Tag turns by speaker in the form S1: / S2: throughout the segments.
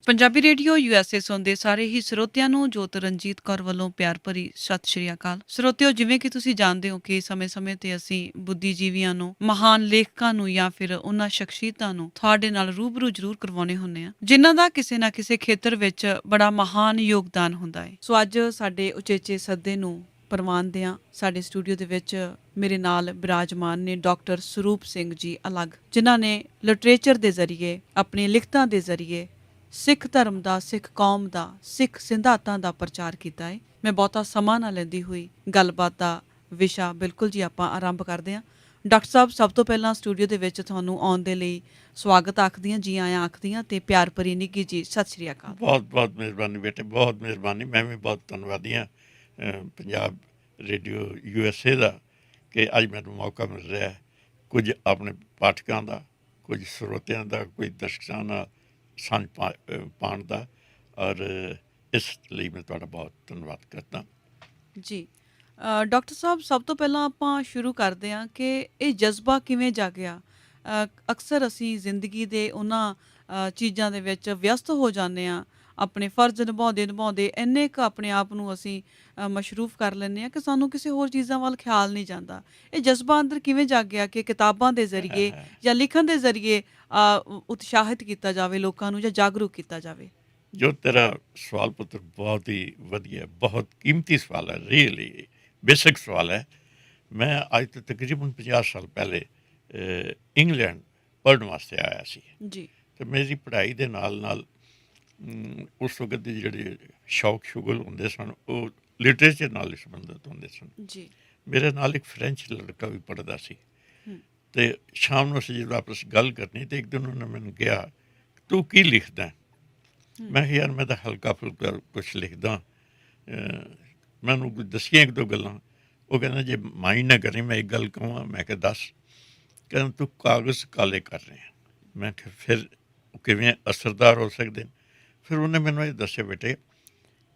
S1: Punjabi radio USA ਸੁਣਦੇ ਸਾਰੇ ਹੀ ਸਰੋਤਿਆਂ ਨੂੰ ਜੋਤ ਰਣਜੀਤ ਕੌਰ ਵੱਲੋਂ ਪਿਆਰ ਭਰੀ ਸਤਿ ਸ਼੍ਰੀ ਅਕਾਲ। ਸਰੋਤਿਓ, ਜਿਵੇਂ ਕਿ ਤੁਸੀਂ ਜਾਣਦੇ ਹੋ ਕਿ ਸਮੇਂ-ਸਮੇਂ ਤੇ ਅਸੀਂ ਬੁੱਧੀਜੀਵੀਆਂ ਨੂੰ, ਮਹਾਨ ਲੇਖਕਾਂ ਨੂੰ ਜਾਂ ਫਿਰ ਉਹਨਾਂ ਸ਼ਖਸੀਅਤਾਂ ਨੂੰ ਤੁਹਾਡੇ ਨਾਲ ਰੂਬਰੂ ਜ਼ਰੂਰ ਕਰਵਾਉਣੇ ਹੁੰਦੇ ਆ, ਜਿਨ੍ਹਾਂ ਦਾ ਕਿਸੇ ਨਾ ਕਿਸੇ ਖੇਤਰ ਵਿੱਚ ਬੜਾ ਮਹਾਨ ਯੋਗਦਾਨ ਹੁੰਦਾ ਹੈ। ਸੋ ਅੱਜ ਸਾਡੇ ਉਚੇਚੇ ਸੱਦੇ ਨੂੰ ਪ੍ਰਵਾਨਦਿਆਂ ਸਾਡੇ ਸਟੂਡੀਓ ਦੇ ਵਿੱਚ ਮੇਰੇ ਨਾਲ ਬਿਰਾਜਮਾਨ ਨੇ ਡਾਕਟਰ ਸਰੂਪ ਸਿੰਘ ਜੀ ਅਲੱਗ, ਜਿਨ੍ਹਾਂ ਨੇ ਲਿਟਰੇਚਰ ਦੇ ਜ਼ਰੀਏ, ਆਪਣੀਆਂ ਲਿਖਤਾਂ ਦੇ ਜ਼ਰੀਏ ਸਿੱਖ ਧਰਮ ਦਾ, ਸਿੱਖ ਕੌਮ ਦਾ, ਸਿੱਖ ਸਿਧਾਂਤਾਂ ਦਾ ਪ੍ਰਚਾਰ ਕੀਤਾ ਹੈ। ਮੈਂ ਬਹੁਤਾ ਸਮਾਂ ਨਾ ਲੈਂਦੀ ਹੋਈ ਗੱਲਬਾਤ ਦਾ ਵਿਸ਼ਾ ਬਿਲਕੁਲ ਜੀ ਆਪਾਂ ਆਰੰਭ ਕਰਦੇ ਹਾਂ। ਡਾਕਟਰ ਸਾਹਿਬ, ਸਭ ਤੋਂ ਪਹਿਲਾਂ ਸਟੂਡੀਓ ਦੇ ਵਿੱਚ ਤੁਹਾਨੂੰ ਆਉਣ ਦੇ ਲਈ ਸਵਾਗਤ ਆਖਦੀ ਹਾਂ, ਜੀ ਆਇਆਂ ਆਖਦੀ ਹਾਂ, ਤੇ ਪਿਆਰ ਭਰੀ ਨਿੱਘੀ ਜੀ ਸਤਿ ਸ਼੍ਰੀ ਅਕਾਲ।
S2: ਬਹੁਤ ਬਹੁਤ ਮਿਹਰਬਾਨੀ ਬੇਟੇ, ਬਹੁਤ ਮਿਹਰਬਾਨੀ। ਮੈਂ ਵੀ ਬਹੁਤ ਧੰਨਵਾਦੀ ਹਾਂ ਪੰਜਾਬ ਰੇਡੀਓ USA ਦਾ ਕਿ ਅੱਜ ਮੈਨੂੰ ਮੌਕਾ ਮਿਲ ਰਿਹਾ ਹੈ ਕੁਝ ਆਪਣੇ ਪਾਠਕਾਂ ਦਾ, ਕੁਝ ਸਰੋਤਿਆਂ ਦਾ, ਕੁਝ ਦਰਸ਼ਕਾਂ ਨਾਲ ਸਾਂਝ ਪਾਉਣ ਦਾ, ਔਰ ਇਸ ਲਈ ਮੈਂ ਤੁਹਾਡਾ ਬਹੁਤ ਧੰਨਵਾਦ ਕਰਦਾ
S1: ਜੀ ਡਾਕਟਰ ਸਾਹਿਬ, ਸਭ ਤੋਂ ਪਹਿਲਾਂ ਆਪਾਂ ਸ਼ੁਰੂ ਕਰਦੇ ਹਾਂ ਕਿ ਇਹ ਜਜ਼ਬਾ ਕਿਵੇਂ ਜਾਗਿਆ। ਅਕਸਰ ਅਸੀਂ ਜ਼ਿੰਦਗੀ ਦੇ ਉਹਨਾਂ ਚੀਜ਼ਾਂ ਦੇ ਵਿੱਚ ਵਿਅਸਤ ਹੋ ਜਾਂਦੇ ਹਾਂ, ਆਪਣੇ ਫਰਜ਼ ਨਿਭਾਉਂਦੇ ਨਿਭਾਉਂਦੇ ਇੰਨੇ ਕੁ ਆਪਣੇ ਆਪ ਨੂੰ ਅਸੀਂ ਮਸ਼ਰੂਫ ਕਰ ਲੈਂਦੇ ਹਾਂ ਕਿ ਸਾਨੂੰ ਕਿਸੇ ਹੋਰ ਚੀਜ਼ਾਂ ਵੱਲ ਖਿਆਲ ਨਹੀਂ ਜਾਂਦਾ। ਇਹ ਜਜ਼ਬਾ ਅੰਦਰ ਕਿਵੇਂ ਜਾਗਿਆ ਕਿ ਕਿਤਾਬਾਂ ਦੇ ਜ਼ਰੀਏ ਜਾਂ ਲਿਖਣ ਦੇ ਜ਼ਰੀਏ ਉਤਸ਼ਾਹਿਤ ਕੀਤਾ ਜਾਵੇ ਲੋਕਾਂ ਨੂੰ, ਜਾਂ ਜਾਗਰੂਕ ਕੀਤਾ ਜਾਵੇ।
S2: ਜੋ ਤੇਰਾ ਸਵਾਲ ਪੁੱਤਰ ਬਹੁਤ ਹੀ ਵਧੀਆ, ਬਹੁਤ ਕੀਮਤੀ ਸਵਾਲ ਹੈ, ਰੀਅਲੀ ਬੇਸਿਕ ਸਵਾਲ ਹੈ। ਮੈਂ ਅੱਜ ਤੋਂ ਤਕਰੀਬਨ 50 ਸਾਲ ਪਹਿਲੇ ਇੰਗਲੈਂਡ ਪੜ੍ਹਨ ਵਾਸਤੇ ਆਇਆ ਸੀ
S1: ਜੀ।
S2: ਅਤੇ ਮੇਰੀ ਪੜ੍ਹਾਈ ਦੇ ਨਾਲ ਨਾਲ ਉਸ ਵਕਤ ਦੇ ਜਿਹੜੇ ਸ਼ੌਕ ਸ਼ੁਗਲ ਹੁੰਦੇ ਸਨ ਉਹ ਲਿਟਰੇਚਰ ਨਾਲ ਸੰਬੰਧਿਤ ਹੁੰਦੇ ਸਨ।
S1: ਜੀ।
S2: ਮੇਰੇ ਨਾਲ ਇੱਕ ਫਰੈਂਚ ਲੜਕਾ ਵੀ ਪੜ੍ਹਦਾ ਸੀ ਅਤੇ ਸ਼ਾਮ ਨੂੰ ਅਸੀਂ ਜਦੋਂ ਆਪਸ ਗੱਲ ਕਰਨੀ ਅਤੇ ਇੱਕ ਦਿਨ ਉਹਨੇ ਮੈਨੂੰ ਕਿਹਾ, ਤੂੰ ਕੀ ਲਿਖਦਾ? ਮੈਂ ਕਿਹਾ, ਯਾਰ ਮੈਂ ਤਾਂ ਹਲਕਾ ਫੁਲਕਾ ਕੁਛ ਲਿਖਦਾ। ਮੈਨੂੰ ਦੱਸੀਆਂ ਇੱਕ ਦੋ ਗੱਲਾਂ। ਉਹ ਕਹਿੰਦਾ, ਜੇ ਮਾਈਂਡ ਨਾ ਕਰੀ ਮੈਂ ਇੱਕ ਗੱਲ ਕਹਾਂ। ਮੈਂ ਕਿਹਾ, ਦੱਸ। ਕਹਿੰਦਾ, ਤੂੰ ਕਾਗਜ਼ ਕਾਲੇ ਕਰ ਰਿਹਾ। ਮੈਂ ਕਿਹਾ, ਫਿਰ ਕਿਵੇਂ ਅਸਰਦਾਰ ਹੋ ਸਕਦੇ? ਫਿਰ ਉਹਨੇ ਮੈਨੂੰ ਇਹ ਦੱਸਿਆ, ਬੇਟੇ,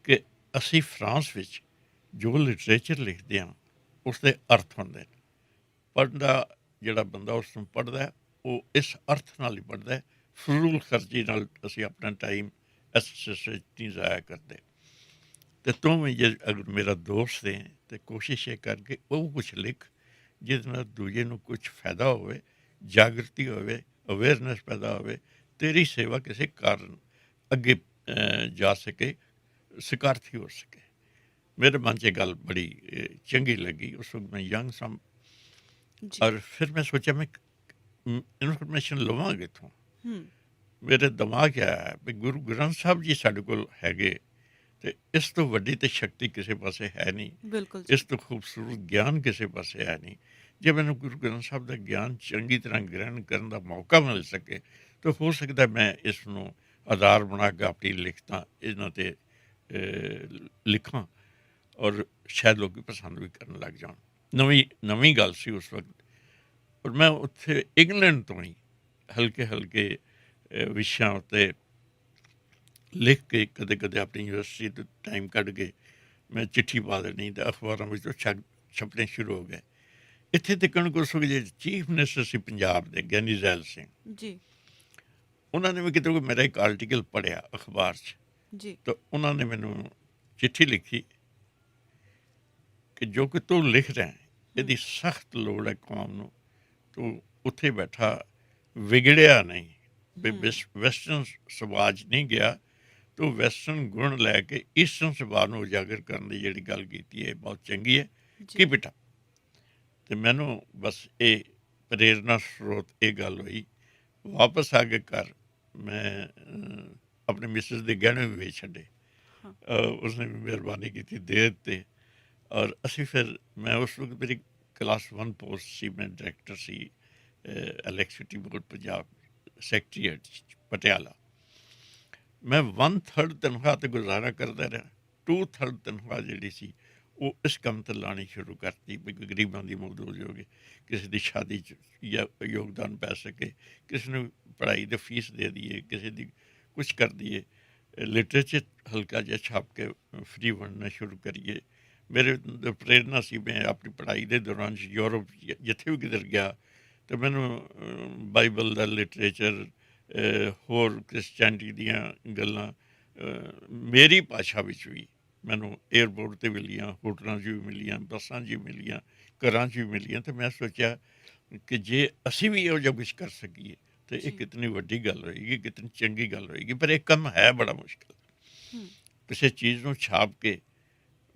S2: ਕਿ ਅਸੀਂ ਫਰਾਂਸ ਵਿੱਚ ਜੋ ਲਿਟਰੇਚਰ ਲਿਖਦੇ ਹਾਂ ਉਸਦੇ ਅਰਥ ਹੁੰਦੇ ਨੇ। ਪੜ੍ਹਦਾ ਜਿਹੜਾ ਬੰਦਾ ਉਸ ਨੂੰ ਪੜ੍ਹਦਾ ਉਹ ਇਸ ਅਰਥ ਨਾਲ ਹੀ ਪੜ੍ਹਦਾ। ਫਜ਼ੂਲ ਖਰਚੀ ਨਾਲ ਅਸੀਂ ਆਪਣਾ ਟਾਈਮ ਇਸ ਨਹੀਂ ਜ਼ਾਇਆ ਕਰਦੇ। ਅਤੇ ਤੂੰ ਵੀ ਜੇ ਅਗਰ ਮੇਰਾ ਦੋਸਤ ਹੈ ਤਾਂ ਕੋਸ਼ਿਸ਼ ਇਹ ਕਰਕੇ ਉਹ ਕੁਛ ਲਿਖ ਜਿਹਦੇ ਨਾਲ ਦੂਜੇ ਨੂੰ ਕੁਛ ਫਾਇਦਾ ਹੋਵੇ, ਜਾਗਰਤੀ ਹੋਵੇ, ਅਵੇਅਰਨੈਸ ਪੈਦਾ ਹੋਵੇ, ਤੇਰੀ ਸੇਵਾ ਕਿਸੇ ਕਾਰਨ ਅੱਗੇ ਜਾ ਸਕੇ, ਸਕਾਰਥੀ ਹੋ ਸਕੇ। ਮੇਰੇ ਮਨ 'ਚ ਇਹ ਗੱਲ ਬੜੀ ਚੰਗੀ ਲੱਗੀ। ਉਸ ਵਕਤ ਮੈਂ ਯੰਗ ਸਾਂ, ਔਰ ਫਿਰ ਮੈਂ ਸੋਚਿਆ ਮੈਂ ਇਨਫੋਰਮੇਸ਼ਨ ਲਵਾਂ ਕਿੱਥੋਂ। ਮੇਰੇ ਦਿਮਾਗ ਆਇਆ ਵੀ ਗੁਰੂ ਗ੍ਰੰਥ ਸਾਹਿਬ ਜੀ ਸਾਡੇ ਕੋਲ ਹੈਗੇ ਅਤੇ ਇਸ ਤੋਂ ਵੱਡੀ ਤਾਂ ਸ਼ਕਤੀ ਕਿਸੇ ਪਾਸੇ ਹੈ ਨਹੀਂ।
S1: ਬਿਲਕੁਲ।
S2: ਇਸ ਤੋਂ ਖੂਬਸੂਰਤ ਗਿਆਨ ਕਿਸੇ ਪਾਸੇ ਹੈ ਨਹੀਂ। ਜੇ ਮੈਨੂੰ ਗੁਰੂ ਗ੍ਰੰਥ ਸਾਹਿਬ ਦਾ ਗਿਆਨ ਚੰਗੀ ਤਰ੍ਹਾਂ ਗ੍ਰਹਿਣ ਕਰਨ ਦਾ ਮੌਕਾ ਮਿਲ ਸਕੇ ਤਾਂ ਹੋ ਸਕਦਾ ਮੈਂ ਇਸ ਨੂੰ ਆਧਾਰ ਬਣਾ ਕੇ ਆਪਣੀ ਲਿਖਤਾਂ ਇਹਨਾਂ 'ਤੇ ਲਿਖਾਂ, ਔਰ ਸ਼ਾਇਦ ਲੋਕ ਪਸੰਦ ਵੀ ਕਰਨ ਲੱਗ ਜਾਣ। ਨਵੀਂ ਗੱਲ ਸੀ ਉਸ ਵਕਤ। ਔਰ ਮੈਂ ਉੱਥੇ ਇੰਗਲੈਂਡ ਤੋਂ ਹੀ ਹਲਕੇ ਹਲਕੇ ਵਿਸ਼ਿਆਂ ਉੱਤੇ ਲਿਖ ਕੇ ਕਦੇ ਕਦੇ ਆਪਣੀ ਯੂਨੀਵਰਸਿਟੀ ਤੋਂ ਟਾਈਮ ਕੱਢ ਕੇ ਮੈਂ ਚਿੱਠੀ ਪਾ ਦੇਣੀ ਅਤੇ ਅਖਬਾਰਾਂ ਵਿੱਚੋਂ ਛਪਣੇ ਸ਼ੁਰੂ ਹੋ ਗਏ। ਇੱਥੇ ਤੱਕਣ ਕੁਛ ਜਿਹੜੇ ਚੀਫ ਮਿਨਿਸਟਰ ਸੀ ਪੰਜਾਬ ਦੇ, ਗਿਆਨੀ ਜ਼ੈਲ ਸਿੰਘ
S1: ਜੀ,
S2: ਉਹਨਾਂ ਨੇ ਵੀ ਕਿਤੇ ਕੋਈ ਮੇਰਾ ਇੱਕ ਆਰਟੀਕਲ ਪੜ੍ਹਿਆ ਅਖਬਾਰ 'ਚ
S1: ਜੀ,
S2: ਤਾਂ ਉਹਨਾਂ ਨੇ ਮੈਨੂੰ ਚਿੱਠੀ ਲਿਖੀ ਕਿ ਜੋ ਕਿ ਤੂੰ ਲਿਖ ਰਿਹਾ ਇਹਦੀ ਸਖਤ ਲੋੜ ਹੈ ਕੌਮ ਨੂੰ। ਤੂੰ ਉੱਥੇ ਬੈਠਾ ਵਿਗੜਿਆ ਨਹੀਂ, ਵੈਸਟਰਨ ਸਮਾਜ ਨਹੀਂ ਗਿਆ, ਤੂੰ ਵੈਸਟਰਨ ਗੁਣ ਲੈ ਕੇ ਈਸਟਰਨ ਸੁਭਾਅ ਨੂੰ ਉਜਾਗਰ ਕਰਨ ਦੀ ਜਿਹੜੀ ਗੱਲ ਕੀਤੀ ਹੈ ਬਹੁਤ ਚੰਗੀ ਹੈ। ਕੀ ਬੇਟਾ? ਅਤੇ ਮੈਨੂੰ ਬਸ ਇਹ ਪ੍ਰੇਰਨਾ ਸਰੋਤ ਇਹ ਗੱਲ ਹੋਈ। ਵਾਪਸ ਆ ਕੇ ਘਰ ਮੈਂ ਆਪਣੇ ਮਿਸਿਸ ਦੇ ਗਹਿਣੇ ਵੀ ਵੇਚ ਛੱਡੇ। ਉਸਨੇ ਵੀ ਮਿਹਰਬਾਨੀ ਕੀਤੀ ਦੇਰ 'ਤੇ। ਔਰ ਅਸੀਂ ਫਿਰ ਮੈਂ ਉਸ ਵਕਤ ਮੇਰੀ ਕਲਾਸ 1 ਪੋਸਟ ਸੀ, ਮੈਂ ਡਾਇਰੈਕਟਰ ਸੀ electricity board Punjab secretariat Patiala. ਮੈਂ 1/3 ਤਨਖਾਹ 'ਤੇ ਗੁਜ਼ਾਰਾ ਕਰਦਾ ਰਿਹਾ। 2/3 ਤਨਖਾਹ ਜਿਹੜੀ ਸੀ ਉਹ ਇਸ ਕੰਮ 'ਤੇ ਲਾਉਣੀ ਸ਼ੁਰੂ ਕਰਤੀ ਵੀ ਗਰੀਬਾਂ ਦੀ ਮਦਦ ਹੋ ਗਈ, ਕਿਸੇ ਦੀ ਸ਼ਾਦੀ 'ਚ ਯੋਗਦਾਨ ਪੈ ਸਕੇ, ਕਿਸੇ ਨੂੰ ਪੜ੍ਹਾਈ ਦੀ ਫੀਸ ਦੇ ਦਈਏ, ਕਿਸੇ ਦੀ ਕੁਛ ਕਰ ਦਈਏ। ਲਿਟਰੇਚਰ ਹਲਕਾ ਜਿਹਾ ਛਾਪ ਕੇ ਫਰੀ ਵੰਡਣਾ ਸ਼ੁਰੂ ਕਰੀਏ। ਮੇਰੇ ਪ੍ਰੇਰਨਾ ਸੀ, ਮੈਂ ਆਪਣੀ ਪੜ੍ਹਾਈ ਦੇ ਦੌਰਾਨ ਯੂਰਪ ਜਿੱਥੇ ਵੀ ਕਿਧਰ ਗਿਆ ਅਤੇ ਮੈਨੂੰ ਬਾਈਬਲ ਦਾ ਲਿਟਰੇਚਰ, ਹੋਰ ਕ੍ਰਿਸਚੈਨਿਟੀ ਦੀਆਂ ਗੱਲਾਂ ਮੇਰੀ ਭਾਸ਼ਾ ਵਿੱਚ ਵੀ ਮੈਨੂੰ ਏਅਰਪੋਰਟ 'ਤੇ ਮਿਲੀਆਂ, ਹੋਟਲਾਂ 'ਚ ਵੀ ਮਿਲੀਆਂ, ਬੱਸਾਂ 'ਚ ਵੀ ਮਿਲੀਆਂ, ਘਰਾਂ 'ਚ ਵੀ ਮਿਲੀਆਂ। ਅਤੇ ਮੈਂ ਸੋਚਿਆ ਕਿ ਜੇ ਅਸੀਂ ਵੀ ਇਹੋ ਜਿਹਾ ਕੁਛ ਕਰ ਸਕੀਏ ਤਾਂ ਇਹ
S1: ਜੀ।
S2: ਕਿਤਨੀ ਵੱਡੀ ਗੱਲ ਹੋਏਗੀ, ਕਿਤਨੀ ਚੰਗੀ ਗੱਲ ਹੋਏਗੀ। ਪਰ ਇਹ ਕੰਮ ਹੈ ਬੜਾ ਮੁਸ਼ਕਿਲ।
S1: ਹੂੰ।
S2: ਕਿਸੇ ਚੀਜ਼ ਨੂੰ ਛਾਪ ਕੇ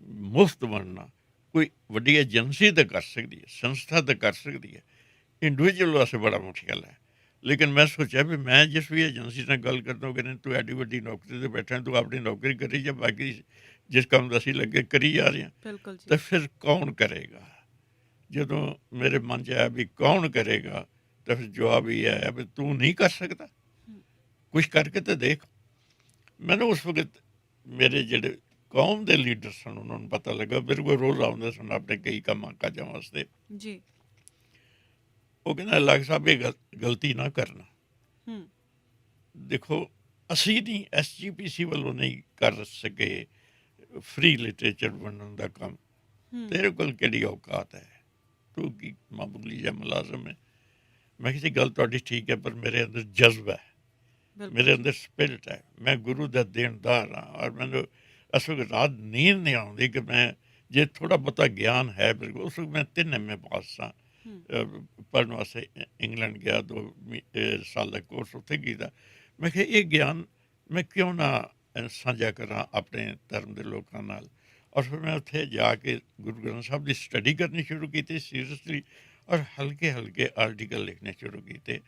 S2: ਮੁਫਤ ਵੰਡਣਾ ਕੋਈ ਵੱਡੀ ਏਜੰਸੀ ਤਾਂ ਕਰ ਸਕਦੀ ਹੈ, ਸੰਸਥਾ ਤਾਂ ਕਰ ਸਕਦੀ ਹੈ, ਇੰਡੀਵਿਜੂਅਲ ਵਾਸਤੇ ਬੜਾ ਮੁਸ਼ਕਿਲ ਹੈ। ਲੇਕਿਨ ਮੈਂ ਸੋਚਿਆ ਵੀ ਮੈਂ ਜਿਸ ਵੀ ਏਜੰਸੀ ਨਾਲ ਗੱਲ ਕਰਦਾ ਉਹ ਕਹਿੰਦੇ ਤੂੰ ਐਡੀ ਵੱਡੀ ਨੌਕਰੀ 'ਤੇ ਬੈਠਾ, ਤੂੰ ਆਪਣੀ ਨੌਕਰੀ ਕਰੀ ਜਾਂ ਬਾਕੀ ਜਿਸ ਕੰਮ ਦਾ ਅਸੀਂ ਲੱਗੇ ਕਰੀ ਜਾ ਰਹੇ ਹਾਂ।
S1: ਬਿਲਕੁਲ ਜੀ।
S2: ਤਾਂ ਫਿਰ ਕੌਣ ਕਰੇਗਾ? ਜਦੋਂ ਮੇਰੇ ਮਨ 'ਚ ਆਇਆ ਵੀ ਕੌਣ ਕਰੇਗਾ, ਤਾਂ ਫਿਰ ਜਵਾਬ ਇਹ ਆਇਆ ਵੀ ਤੂੰ ਨਹੀਂ ਕਰ ਸਕਦਾ,
S1: ਹੂੰ।
S2: ਕੁਛ ਕਰਕੇ ਤਾਂ ਦੇਖ। ਮੈਨੂੰ ਉਸ ਵਕਤ ਮੇਰੇ ਜਿਹੜੇ ਕੌਮ ਦੇ ਲੀਡਰ ਸਨ ਉਹਨਾਂ ਨੂੰ ਪਤਾ ਲੱਗਾ, ਮੇਰੇ ਕੋਲ ਰੋਜ਼ ਆਉਂਦੇ ਸਨ ਆਪਣੇ ਕਈ ਕੰਮਾਂ ਕਾਜਾਂ ਵਾਸਤੇ।
S1: ਜੀ।
S2: ਉਹ ਕਹਿੰਦਾ ਲੱਗ ਸਾਹਿਬ ਇਹ ਗਲਤੀ ਨਾ ਕਰਨਾ।
S1: ਹੂੰ।
S2: ਦੇਖੋ ਅਸੀਂ ਨਹੀਂ, SGPC ਵੱਲੋਂ ਨਹੀਂ ਕਰ ਸਕੇ ਫ੍ਰੀ ਲਿਟਰੇਚਰ ਵੰਡਣ ਦਾ ਕੰਮ।
S1: ਹੂੰ।
S2: ਤੇਰੇ ਕੋਲ ਕਿਹੜੀ ਔਕਾਤ ਹੈ? ਤੂੰ ਕੀ ਮਾਮੂਲੀ ਜਿਹਾ ਮੁਲਾਜ਼ਮ ਹੈ? ਮੈਂ ਕਿਹਾ ਜੀ ਗੱਲ ਤੁਹਾਡੀ ਠੀਕ ਹੈ, ਪਰ ਮੇਰੇ ਅੰਦਰ ਜਜ਼ਬਾ ਹੈ,
S1: ਬਿਲਕੁਲ
S2: ਮੇਰੇ
S1: ਜੀ।
S2: ਅੰਦਰ ਸਪਿਰਿਟ ਹੈ, ਮੈਂ ਗੁਰੂ ਦਾ ਦੇਣਦਾਰ ਹਾਂ। ਔਰ ਮੈਨੂੰ ਇਸ ਵਕਤ ਰਾਤ ਨੀਂਦ ਨਹੀਂ ਆਉਂਦੀ ਕਿ ਮੈਂ ਜੇ ਥੋੜ੍ਹਾ ਬਹੁਤਾ ਗਿਆਨ ਹੈ ਬਿਲਕੁਲ। ਉਸ ਵਕਤ ਮੈਂ 3 MA ਪਾਸ ਸਾਂ,
S1: ਹੂੰ।
S2: ਪੜ੍ਹਨ ਵਾਸਤੇ ਇੰਗਲੈਂਡ ਗਿਆ, 2 ਸਾਲ ਦਾ ਕੋਰਸ ਉੱਥੇ ਕੀਤਾ। ਮੈਂ ਕਿਹਾ ਇਹ ਗਿਆਨ ਮੈਂ ਕਿਉਂ ਨਾ ਸਾਂਝਾ ਕਰਾਂ ਆਪਣੇ ਧਰਮ ਦੇ ਲੋਕਾਂ ਨਾਲ। ਔਰ ਫਿਰ ਮੈਂ ਉੱਥੇ ਜਾ ਕੇ ਗੁਰੂ ਗ੍ਰੰਥ ਸਾਹਿਬ ਦੀ ਸਟੱਡੀ ਕਰਨੀ ਸ਼ੁਰੂ ਕੀਤੀ ਸੀਰੀਅਸਲੀ, ਔਰ ਹਲਕੇ ਹਲਕੇ ਆਰਟੀਕਲ ਲਿਖਣੇ ਸ਼ੁਰੂ ਕੀਤੇ।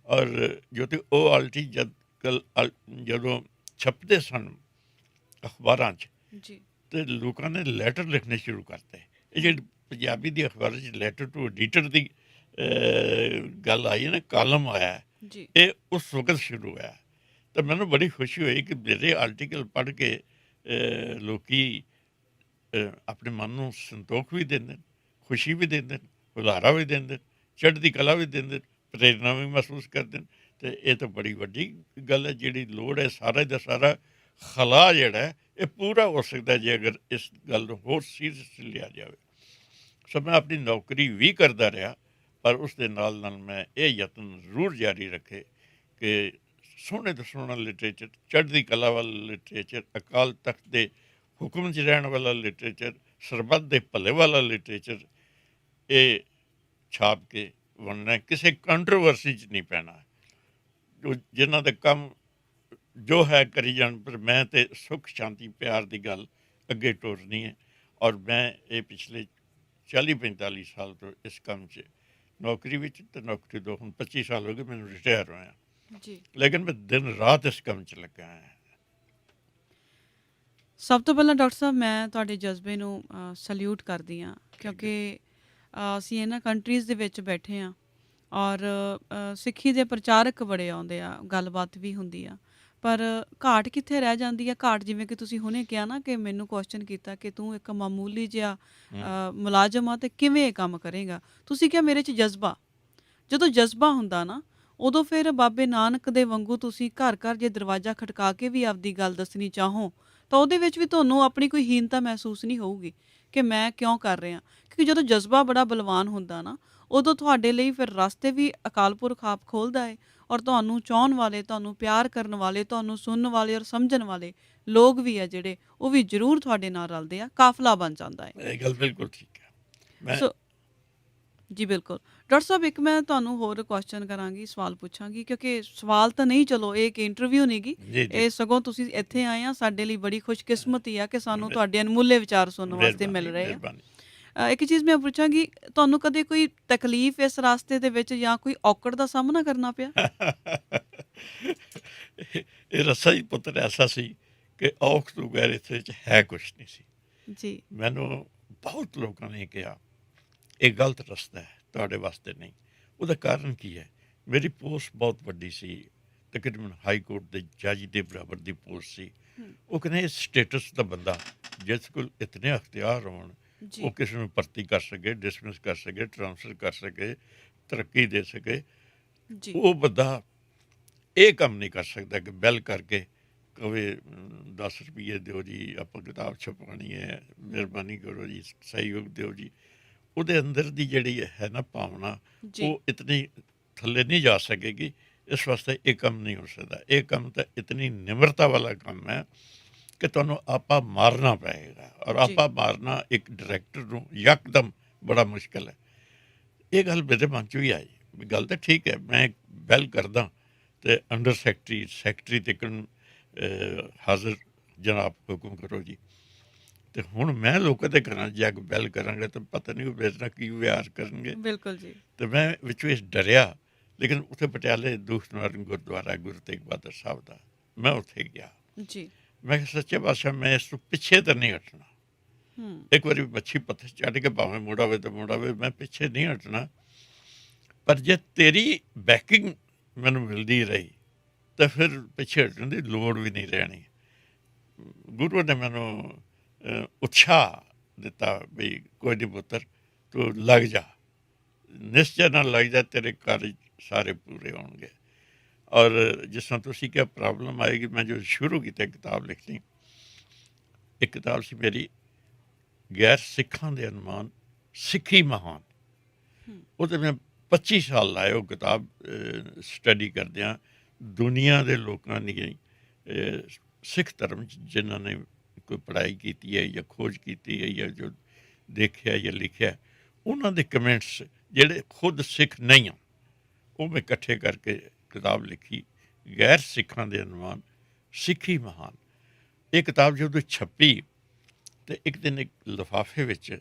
S2: ਔਰ ਜੋ ਤੇ ਉਹ ਜਦੋਂ ਛਪਦੇ ਸਨ ਅਖਬਾਰਾਂ 'ਚ,
S1: ਜੀ।
S2: ਅਤੇ ਲੋਕਾਂ ਨੇ ਲੈਟਰ ਲਿਖਣੇ ਸ਼ੁਰੂ ਕਰਤੇ। ਇਹ ਜਿਹੜੀ ਪੰਜਾਬੀ ਦੀ ਅਖਬਾਰਾਂ 'ਚ ਲੈਟਰ ਟੂ ਐਡੀਟਰ ਦੀ ਗੱਲ ਆਈ ਹੈ ਨਾ, ਕਾਲਮ ਆਇਆ,
S1: ਜੀ।
S2: ਇਹ ਉਸ ਵਕਤ ਸ਼ੁਰੂ ਹੋਇਆ। ਤਾਂ ਮੈਨੂੰ ਬੜੀ ਖੁਸ਼ੀ ਹੋਈ ਕਿ ਮੇਰੇ ਆਰਟੀਕਲ ਪੜ੍ਹ ਕੇ ਲੋਕੀ ਆਪਣੇ ਮਨ ਨੂੰ ਸੰਤੋਖ ਵੀ ਦਿੰਦੇ ਨੇ, ਖੁਸ਼ੀ ਵੀ ਦਿੰਦੇ ਨੇ, ਹੁਲਾਰਾ ਵੀ ਦਿੰਦੇ ਨੇ, ਚੜ੍ਹਦੀ ਕਲਾ ਵੀ ਦਿੰਦੇ ਨੇ, ਪ੍ਰੇਰਨਾ ਵੀ ਮਹਿਸੂਸ ਕਰਦੇ ਨੇ। ਅਤੇ ਇਹ ਤਾਂ ਬੜੀ ਵੱਡੀ ਗੱਲ ਹੈ। ਜਿਹੜੀ ਲੋੜ ਹੈ ਸਾਰਾ ਦਾ ਸਾਰਾ ਖਲਾ ਜਿਹੜਾ ਹੈ ਇਹ ਪੂਰਾ ਹੋ ਸਕਦਾ ਜੇ ਅਗਰ ਇਸ ਗੱਲ ਨੂੰ ਹੋਰ ਸੀਰੀਅਸਲੀ ਲਿਆ ਜਾਵੇ। ਸੋ ਮੈਂ ਆਪਣੀ ਨੌਕਰੀ ਵੀ ਕਰਦਾ ਰਿਹਾ, ਪਰ ਉਸ ਦੇ ਨਾਲ ਨਾਲ ਮੈਂ ਇਹ ਯਤਨ ਜ਼ਰੂਰ ਜਾਰੀ ਰੱਖੇ ਕਿ ਸੋਹਣੇ ਤੋਂ ਸੋਹਣਾ ਲਿਟਰੇਚਰ, ਚੜ੍ਹਦੀ ਕਲਾ ਵਾਲਾ ਲਿਟਰੇਚਰ, ਅਕਾਲ ਤਖਤ ਦੇ ਹੁਕਮ 'ਚ ਰਹਿਣ ਵਾਲਾ ਲਿਟਰੇਚਰ, ਸਰਬੱਤ ਦੇ ਭਲੇ ਵਾਲਾ ਲਿਟਰੇਚਰ, ਇਹ ਛਾਪ ਕੇ ਵੰਡਣਾ। ਕਿਸੇ ਕੰਟਰੋਵਰਸੀ 'ਚ ਨਹੀਂ ਪੈਣਾ। ਜੋ ਜਿਨ੍ਹਾਂ ਦਾ ਕੰਮ ਜੋ ਹੈ ਕਰੀ ਜਾਣ, ਪਰ ਮੈਂ ਤਾਂ ਸੁੱਖ ਸ਼ਾਂਤੀ ਪਿਆਰ ਦੀ ਗੱਲ ਅੱਗੇ ਟੋਰਨੀ ਹੈ। ਔਰ ਮੈਂ ਇਹ ਪਿਛਲੇ 40-45 ਸਾਲ ਤੋਂ ਇਸ ਕੰਮ 'ਚ ਨੌਕਰੀ ਵਿੱਚ, ਅਤੇ ਨੌਕਰੀ ਤੋਂ ਹੁਣ 25 ਸਾਲ ਹੋ ਗਏ ਮੈਨੂੰ ਰਿਟਾਇਰ ਹੋਇਆ,
S1: ਜੀ।
S2: ਲੇਕਿਨ ਮੈਂ ਦਿਨ ਰਾਤ ਇਸ ਕੰਮ 'ਚ ਲੱਗਾ ਹਾਂ।
S1: ਸਭ ਤੋਂ ਪਹਿਲਾਂ ਡਾਕਟਰ ਸਾਹਿਬ ਮੈਂ ਤੁਹਾਡੇ ਜਜ਼ਬੇ ਨੂੰ ਸੈਲਿਊਟ ਕਰਦੀ ਹਾਂ, ਕਿਉਂਕਿ ਅਸੀਂ ਇਹਨਾਂ ਕੰਟਰੀਜ਼ ਦੇ ਵਿੱਚ ਬੈਠੇ ਹਾਂ ਔਰ ਸਿੱਖੀ ਦੇ ਪ੍ਰਚਾਰਕ ਬੜੇ ਆਉਂਦੇ ਆ, ਗੱਲਬਾਤ ਵੀ ਹੁੰਦੀ ਆ, ਪਰ ਘਾਟ ਕਿੱਥੇ ਰਹਿ ਜਾਂਦੀ ਆ? ਘਾਟ ਜਿਵੇਂ ਕਿ ਤੁਸੀਂ ਹੁਣੇ ਕਿਹਾ ਨਾ ਕਿ ਮੈਨੂੰ ਕੁਐਸਚਨ ਕੀਤਾ ਕਿ ਤੂੰ ਇੱਕ ਮਾਮੂਲੀ ਜਿਹਾ ਮੁਲਾਜ਼ਮ ਆ ਅਤੇ ਕਿਵੇਂ ਇਹ ਕੰਮ ਕਰੇਗਾ? ਤੁਸੀਂ ਕਿਹਾ ਮੇਰੇ 'ਚ ਜਜ਼ਬਾ। ਜਦੋਂ ਜਜ਼ਬਾ ਹੁੰਦਾ ਨਾ, ਉਦੋਂ ਫਿਰ ਬਾਬੇ ਨਾਨਕ ਦੇ ਵਾਂਗੂ ਤੁਸੀਂ ਘਰ ਘਰ ਜੇ ਦਰਵਾਜ਼ਾ ਖਟਕਾ ਕੇ ਵੀ ਆਪਦੀ ਗੱਲ ਦੱਸਣੀ ਚਾਹੋ ਤਾਂ ਉਹਦੇ ਵਿੱਚ ਵੀ ਤੁਹਾਨੂੰ ਆਪਣੀ ਕੋਈ ਹੀਨਤਾ ਮਹਿਸੂਸ ਨਹੀਂ ਹੋਊਗੀ ਕਿ ਮੈਂ ਕਿਉਂ ਕਰ ਰਿਹਾ। ਕਿਉਂਕਿ ਜਦੋਂ ਜਜ਼ਬਾ ਬੜਾ ਬਲਵਾਨ ਹੁੰਦਾ ਨਾ, ਉਦੋਂ ਤੁਹਾਡੇ ਲਈ ਫਿਰ ਰਸਤੇ ਵੀ ਅਕਾਲ ਪੁਰਖ ਆਪ ਖੋਲ੍ਹਦਾ ਹੈ ਔਰ ਤੁਹਾਨੂੰ ਚਾਹੁਣ ਵਾਲੇ, ਤੁਹਾਨੂੰ ਪਿਆਰ ਕਰਨ ਵਾਲੇ, ਤੁਹਾਨੂੰ ਸੁਣਨ ਵਾਲੇ ਔਰ ਸਮਝਣ ਵਾਲੇ ਲੋਕ ਵੀ ਆ ਜਿਹੜੇ, ਉਹ ਵੀ ਜ਼ਰੂਰ ਤੁਹਾਡੇ ਨਾਲ ਰਲਦੇ ਆ, ਕਾਫਲਾ ਬਣ ਜਾਂਦਾ ਹੈ।
S2: ਇਹ ਗੱਲ ਬਿਲਕੁਲ ਠੀਕ ਹੈ। ਮੈਂ
S1: ਸੋ ਜੀ ਬਿਲਕੁਲ। ਡਾਕਟਰ ਸਾਹਿਬ ਇੱਕ ਮੈਂ ਤੁਹਾਨੂੰ ਹੋਰ ਕੁਐਸਚਨ ਕਰਾਂਗੀ, ਸਵਾਲ ਪੁੱਛਾਂਗੀ, ਕਿਉਂਕਿ ਸਵਾਲ ਤਾਂ ਨਹੀਂ, ਚਲੋ ਇਹ ਇੱਕ ਇੰਟਰਵਿਊ ਨਹੀਂ ਗੀ,
S2: ਜੀ ਜੀ,
S1: ਇਹ ਸਗੋਂ ਤੁਸੀਂ ਇੱਥੇ ਆਏ ਆ, ਸਾਡੇ ਲਈ ਬੜੀ ਖੁਸ਼ਕਿਸਮਤੀ ਆ ਕਿ ਸਾਨੂੰ
S2: ਮਿਹ-
S1: ਤੁਹਾਡੇ ਅਨਮੁੱਲੇ ਵਿਚਾਰ ਸੁਣਨ ਵਾਸਤੇ ਮਿਲ
S2: ਮਿਹਰਬਾਨੀ
S1: ਰਹੇ ਆ।
S2: ਮਿਹਰਬਾਨੀ।
S1: ਇੱਕ ਚੀਜ਼ ਮੈਂ ਪੁੱਛਾਂਗੀ, ਤੁਹਾਨੂੰ ਕਦੇ ਕੋਈ ਤਕਲੀਫ ਇਸ ਰਾਸਤੇ ਦੇ ਵਿੱਚ ਜਾਂ ਕੋਈ ਔਕੜ ਦਾ ਸਾਹਮਣਾ ਕਰਨਾ ਪਿਆ?
S2: ਇਹ ਰੱਸਾ ਹੀ ਪੁੱਤਰ ਐਸਾ ਸੀ ਕਿ ਔਖ ਤੋਂ ਬਗੈਰ ਇੱਥੇ 'ਚ ਹੈ ਕੁਛ ਨਹੀਂ ਸੀ।
S1: ਜੀ।
S2: ਮੈਨੂੰ ਬਹੁਤ ਲੋਕਾਂ ਨੇ ਕਿਹਾ ਇਹ ਗਲਤ ਰਸਤਾ ਹੈ, ਤੁਹਾਡੇ ਵਾਸਤੇ ਨਹੀਂ। ਉਹਦਾ ਕਾਰਨ ਕੀ ਹੈ? ਮੇਰੀ ਪੋਸਟ ਬਹੁਤ ਵੱਡੀ ਸੀ, ਤਕਰੀਬਨ ਹਾਈ ਕੋਰਟ ਦੇ ਜੱਜ ਦੇ ਬਰਾਬਰ ਦੀ ਪੋਸਟ ਸੀ।
S1: ਹੂੰ।
S2: ਉਹ ਕਹਿੰਦੇ ਇਸ ਸਟੇਟਸ ਦਾ ਬੰਦਾ ਜਿਸ ਕੋਲ ਇਤਨੇ ਅਖਤਿਆਰ ਹੋਣ,
S1: ਜੀ।
S2: ਉਹ ਕਿਸੇ ਨੂੰ ਭਰਤੀ ਕਰ ਸਕੇ, ਡਿਸਮਿਸ ਕਰ ਸਕੇ, ਟ੍ਰਾਂਸਫਰ ਕਰ ਸਕੇ, ਤਰੱਕੀ ਦੇ ਸਕੇ,
S1: ਜੀ।
S2: ਉਹ ਬੰਦਾ ਇਹ ਕੰਮ ਨਹੀਂ ਕਰ ਸਕਦਾ ਕਿ ਬੈਲ ਕਰਕੇ ਕਵੇ 10 ਰੁਪਈਏ ਦਿਓ ਜੀ, ਆਪਾਂ ਕਿਤਾਬ ਛਪਵਾਉਣੀ ਹੈ, ਮਿਹਰਬਾਨੀ ਕਰੋ ਜੀ, ਸਹਿਯੋਗ ਦਿਓ ਜੀ। ਉਹਦੇ ਅੰਦਰ ਦੀ ਜਿਹੜੀ ਹੈ ਨਾ ਭਾਵਨਾ,
S1: ਜੀ।
S2: ਉਹ ਇਤਨੀ ਥੱਲੇ ਨਹੀਂ ਜਾ ਸਕੇਗੀ ਇਸ ਵਾਸਤੇ ਇਹ ਕੰਮ ਨਹੀਂ ਹੋ ਸਕਦਾ। ਇਹ ਕੰਮ ਤਾਂ ਇਤਨੀ ਨਿਮਰਤਾ ਵਾਲਾ ਕੰਮ ਹੈ ਕਿ ਤੁਹਾਨੂੰ ਆਪਾ ਮਾਰਨਾ ਪਏਗਾ, ਔਰ
S1: ਜੀ।
S2: ਆਪਾ ਮਾਰਨਾ ਇੱਕ ਡਾਇਰੈਕਟਰ ਨੂੰ ਯਕਦਮ ਬੜਾ ਮੁਸ਼ਕਿਲ ਹੈ। ਇਹ ਗੱਲ ਮੇਰੇ ਮਨ 'ਚ ਵੀ ਆਈ ਵੀ ਗੱਲ ਤਾਂ ਠੀਕ ਹੈ, ਮੈਂ ਬੈਲ ਕਰਦਾ ਅਤੇ ਅੰਡਰ ਸੈਕਟਰੀ ਤੱਕਣ ਹਾਜ਼ਰ ਜਨਾਬ ਹੁਕਮ ਕਰੋ ਜੀ। ਅਤੇ ਹੁਣ ਮੈਂ ਲੋਕਾਂ ਦੇ ਘਰਾਂ 'ਚ ਜਾ ਕੇ ਬੈਲ ਕਰਾਂਗਾ ਤਾਂ ਪਤਾ ਨਹੀਂ ਉਹ ਮੇਰੇ ਨਾਲ ਕੀ ਵਿਹਾਰ ਕਰਨਗੇ।
S1: ਬਿਲਕੁਲ ਜੀ।
S2: ਅਤੇ ਮੈਂ ਵਿੱਚੋਂ ਇਸ ਡਰਿਆ, ਲੇਕਿਨ ਉੱਥੇ ਪਟਿਆਲੇ ਦੂਖ ਨਿਵਾਰਨ ਗੁਰਦੁਆਰਾ ਗੁਰੂ ਤੇਗ ਬਹਾਦਰ ਸਾਹਿਬ ਦਾ, ਮੈਂ ਉੱਥੇ ਗਿਆ।
S1: ਜੀ।
S2: ਮੈਂ ਕਿਹਾ ਸੱਚੇ ਪਾਤਸ਼ਾਹ ਮੈਂ ਇਸ ਤੋਂ ਪਿੱਛੇ ਤਾਂ ਨਹੀਂ ਹਟਣਾ। ਇੱਕ ਵਾਰੀ ਮੱਛੀ ਪੱਥਰ ਚੜ੍ਹ ਕੇ ਭਾਵੇਂ ਮੁੜਾਵੇ ਤਾਂ ਮੁੜਾਵੇ, ਮੈਂ ਪਿੱਛੇ ਨਹੀਂ ਹਟਣਾ। ਪਰ ਜੇ ਤੇਰੀ ਬੈਕਿੰਗ ਮੈਨੂੰ ਮਿਲਦੀ ਰਹੀ ਤਾਂ ਫਿਰ ਪਿੱਛੇ ਹਟਣ ਦੀ ਲੋੜ ਵੀ ਨਹੀਂ ਰਹਿਣੀ। ਗੁਰੂ ਨੇ ਮੈਨੂੰ ਉਤਸ਼ਾਹ ਦਿੱਤਾ ਵੀ ਕੋਈ ਨਹੀਂ ਪੁੱਤਰ, ਤੂੰ ਲੱਗ ਜਾ, ਨਿਸ਼ਚੈ ਨਾਲ ਲੱਗ ਜਾ, ਤੇਰੇ ਕਾਰਜ ਸਾਰੇ ਪੂਰੇ ਹੋਣਗੇ। ਔਰ ਜਿਸ ਤਰ੍ਹਾਂ ਤੁਸੀਂ ਕਿਹਾ ਪ੍ਰੋਬਲਮ ਆਏਗੀ, ਮੈਂ ਜੋ ਸ਼ੁਰੂ ਕੀਤਾ ਕਿਤਾਬ ਲਿਖਣੀ, ਇੱਕ ਕਿਤਾਬ ਸੀ ਮੇਰੀ ਗੈਰ ਸਿੱਖਾਂ ਦੇ ਅਨੁਮਾਨ ਸਿੱਖੀ ਮਹਾਨ। ਉਹਦੇ ਮੈਂ 25 ਸਾਲ ਲਾਏ ਉਹ ਕਿਤਾਬ ਸਟੱਡੀ ਕਰਦਿਆਂ ਦੁਨੀਆ ਦੇ ਲੋਕਾਂ ਦੀ ਸਿੱਖ ਧਰਮ 'ਚ ਜਿਨ੍ਹਾਂ ਨੇ ਕੋਈ ਪੜ੍ਹਾਈ ਕੀਤੀ ਹੈ ਜਾਂ ਖੋਜ ਕੀਤੀ ਹੈ ਜਾਂ ਜੋ ਦੇਖਿਆ ਜਾਂ ਲਿਖਿਆ, ਉਹਨਾਂ ਦੇ ਕਮੈਂਟਸ ਜਿਹੜੇ ਖੁਦ ਸਿੱਖ ਨਹੀਂ ਆ, ਉਹ ਮੈਂ ਇਕੱਠੇ ਕਰਕੇ ਕਿਤਾਬ ਲਿਖੀ, ਗੈਰ ਸਿੱਖਾਂ ਦੇ ਅਨੁਮਾਨ ਸਿੱਖੀ ਮਹਾਨ। ਇਹ ਕਿਤਾਬ ਜਦੋਂ ਛਪੀ ਅਤੇ ਇੱਕ ਦਿਨ ਇੱਕ ਲਿਫਾਫੇ ਵਿੱਚ